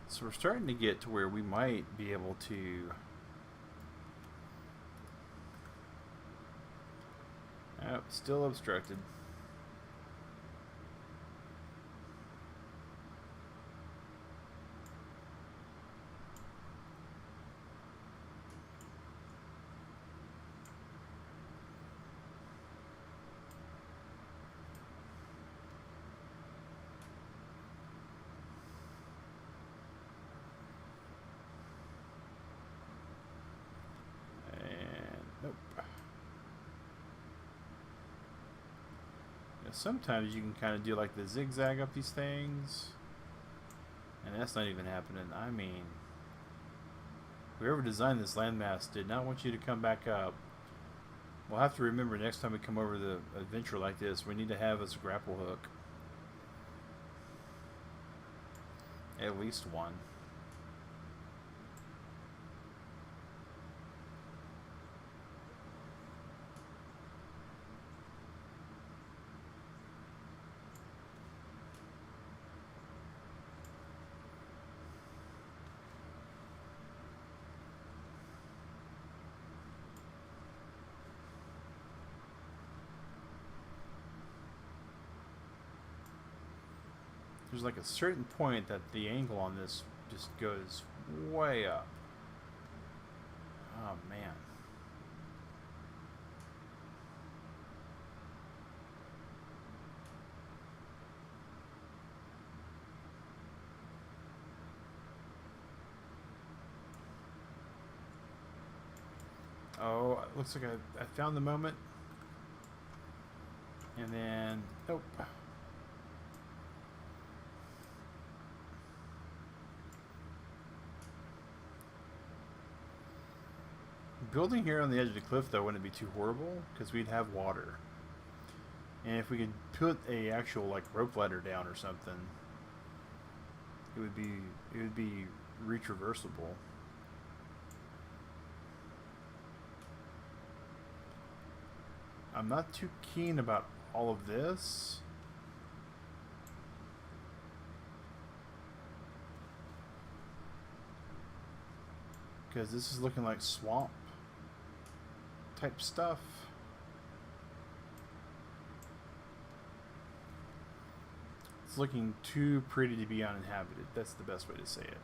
So we're starting to get to where we might be able to still obstructed. Sometimes you can kind of do like the zigzag up these things, and that's not even happening. I mean, Whoever designed this landmass did not want you to come back up. We'll have to remember next time we come over the adventure like this, we need to have us a grapple hook. At least one. There's like a certain point that the angle on this just goes way up. Oh man. Oh, it looks like I found the moment. And then, nope. Building here on the edge of the cliff, though, wouldn't be too horrible, because we'd have water. And if we could put a actual, like, rope ladder down or something, it would be retraversable. I'm not too keen about all of this. Because this is looking like swamp type stuff. It's looking too pretty to be uninhabited. That's the best way to say it.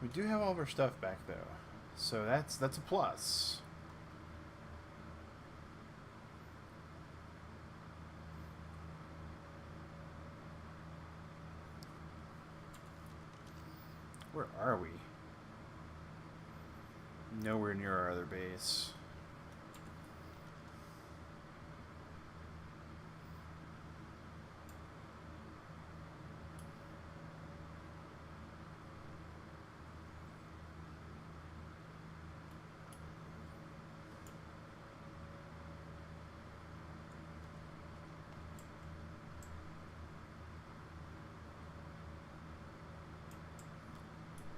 We do have all of our stuff back though, so that's a plus. Where are we? Nowhere near our other base.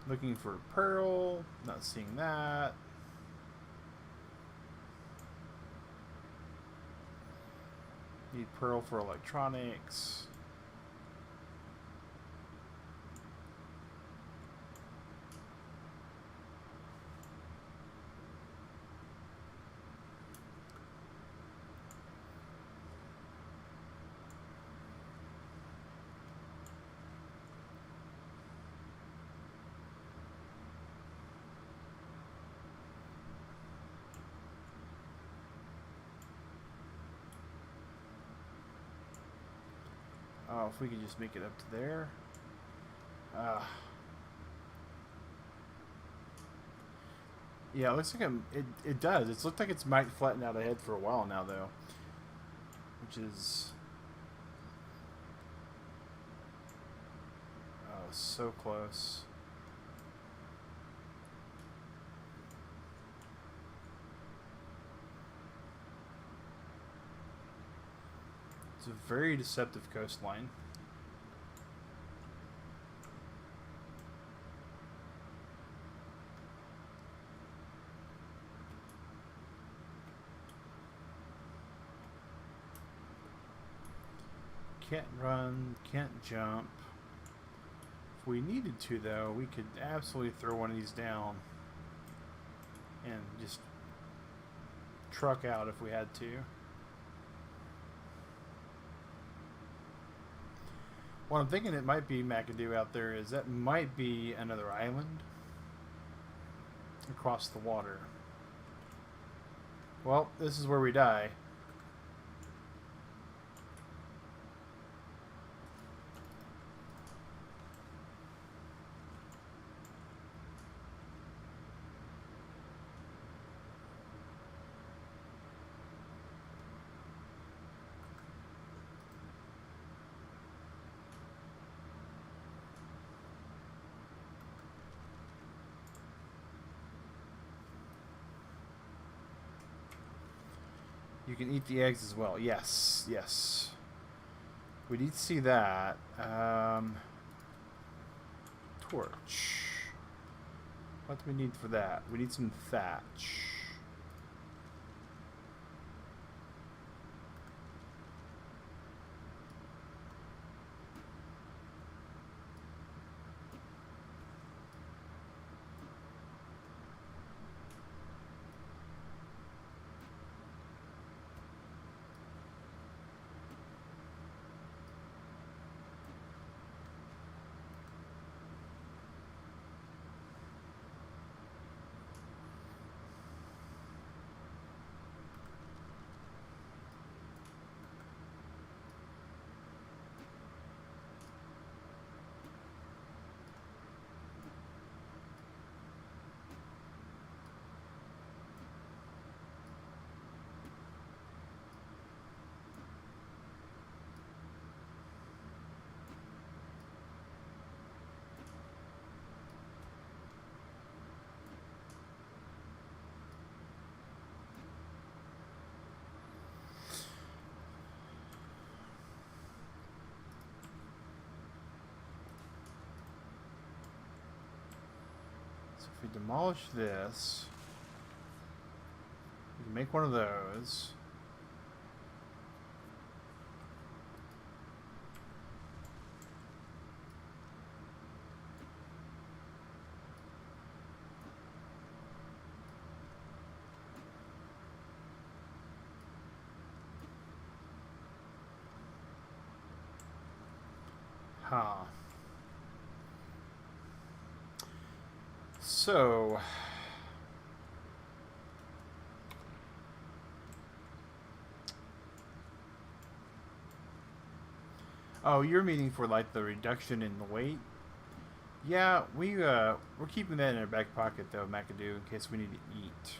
Looking for pearl, not seeing that. Need pearl for electronics. Oh, if we could just make it up to there. Yeah, it looks like it does. It's looked like it's might flatten out ahead for a while now, though. Which is... Oh, so close. It's a very deceptive coastline. Can't run, can't jump. If we needed to, though, we could absolutely throw one of these down and just truck out if we had to. What I'm thinking it might be, McAdoo, out there is that might be another island across the water. Well, this is where we die. You can eat the eggs as well. Yes, yes. We need to see that. Torch. What do we need for that? We need some thatch. If we demolish this, we can make one of those. Huh. So, oh, you're meaning for like the reduction in the weight? Yeah, we're keeping that in our back pocket though, McAdoo, in case we need to eat.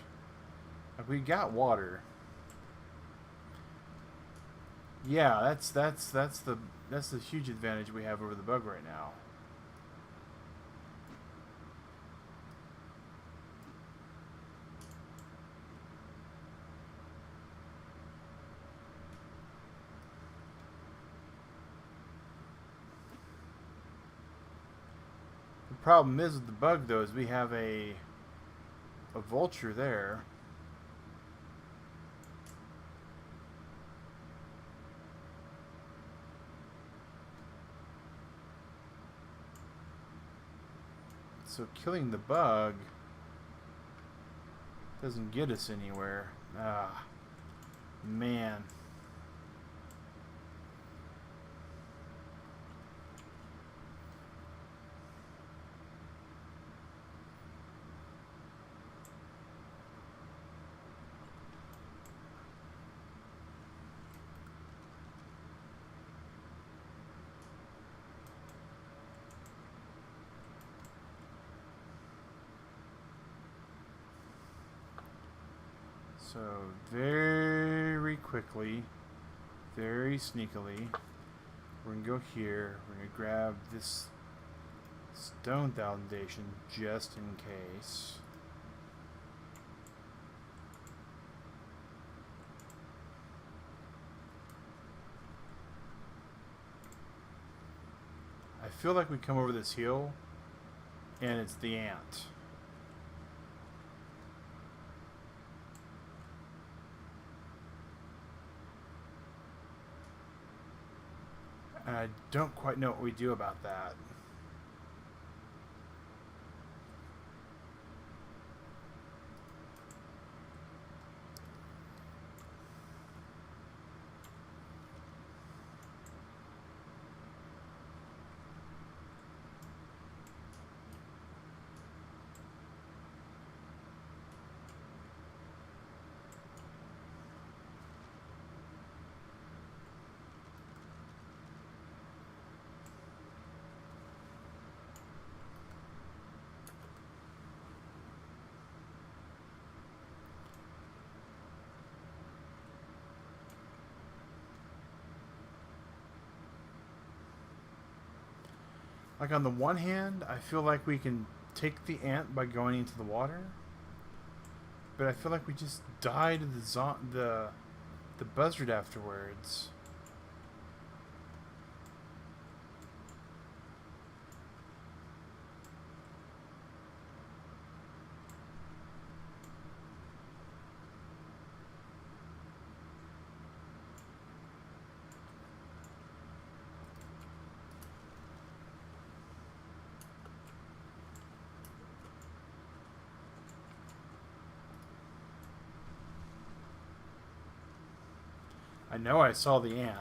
We got water. Yeah, that's the huge advantage we have over the bug right now. The problem is with the bug though is we have a vulture there. So killing the bug doesn't get us anywhere. Ah, man. So very quickly, very sneakily, we're going to go here. We're going to grab this stone foundation just in case. I feel like we come over this hill and it's the ant. And I don't quite know what we do about that. Like on the one hand, I feel like we can take the ant by going into the water, but I feel like we just die to the the buzzard afterwards. I know I saw the ant.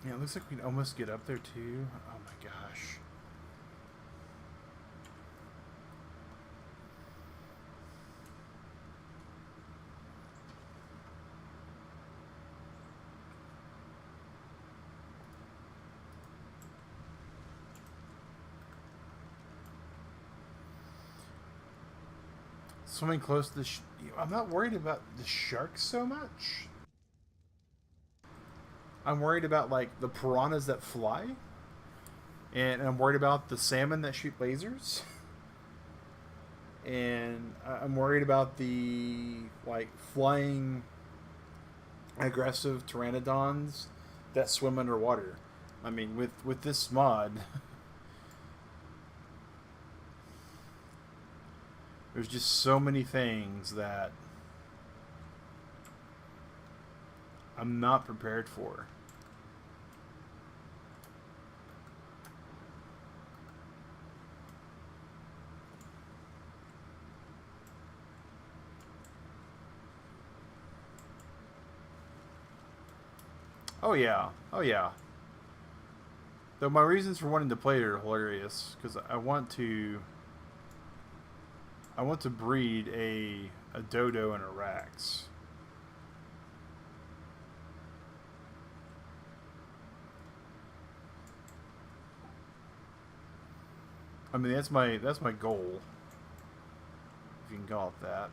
Yeah, it looks like we can almost get up there too. Oh my gosh. Swimming close to the I'm not worried about the sharks so much. I'm worried about like the piranhas that fly, and I'm worried about the salmon that shoot lasers, and I'm worried about the like flying aggressive pteranodons that swim underwater. I mean, with this mod, there's just so many things that I'm not prepared for. Oh yeah, oh yeah. Though my reasons for wanting to play it are hilarious because I want to breed a dodo and a rex. I mean that's my goal, if you can call it that.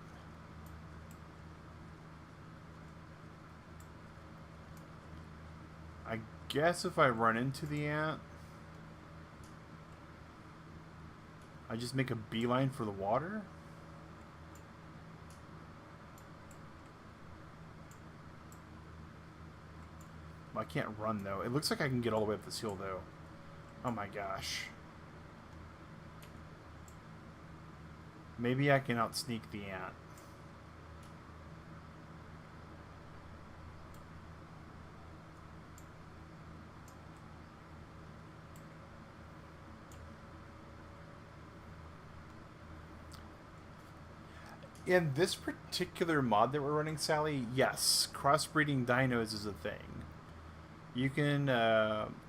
I guess if I run into the ant, I just make a beeline for the water. I can't run though. It looks like I can get all the way up this hill though. Oh my gosh. Maybe I can outsneak the ant. In this particular mod that we're running, Sally, yes, crossbreeding dinos is a thing. You can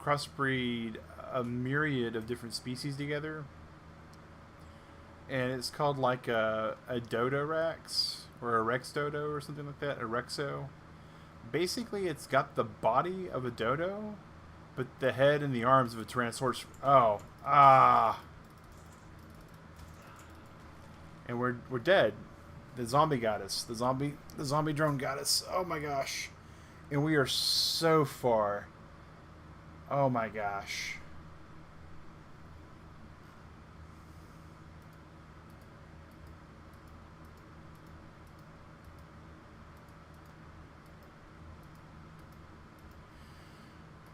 crossbreed a myriad of different species together, and it's called like a dodo rex or a rex dodo or something like that, a rexo. Basically, it's got the body of a dodo, but the head and the arms of a tyrannosaurus. Oh, and we're dead. The zombie got us. The zombie drone got us. Oh my gosh. And we are so far. Oh my gosh.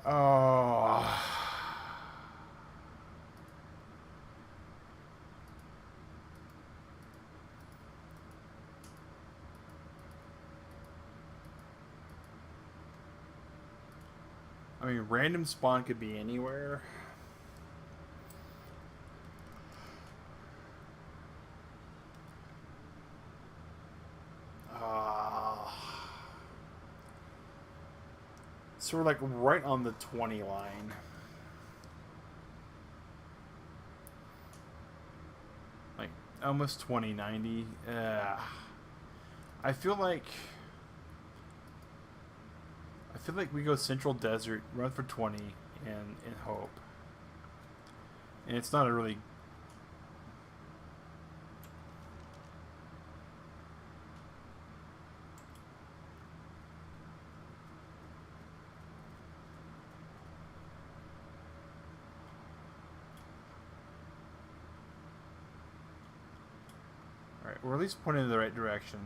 Oh. I mean, random spawn could be anywhere. So we're like right on the 20 line. Like almost 2090. I feel like we go Central Desert, run for 20, and hope. And it's not a really... Alright, we're at least pointing in the right direction.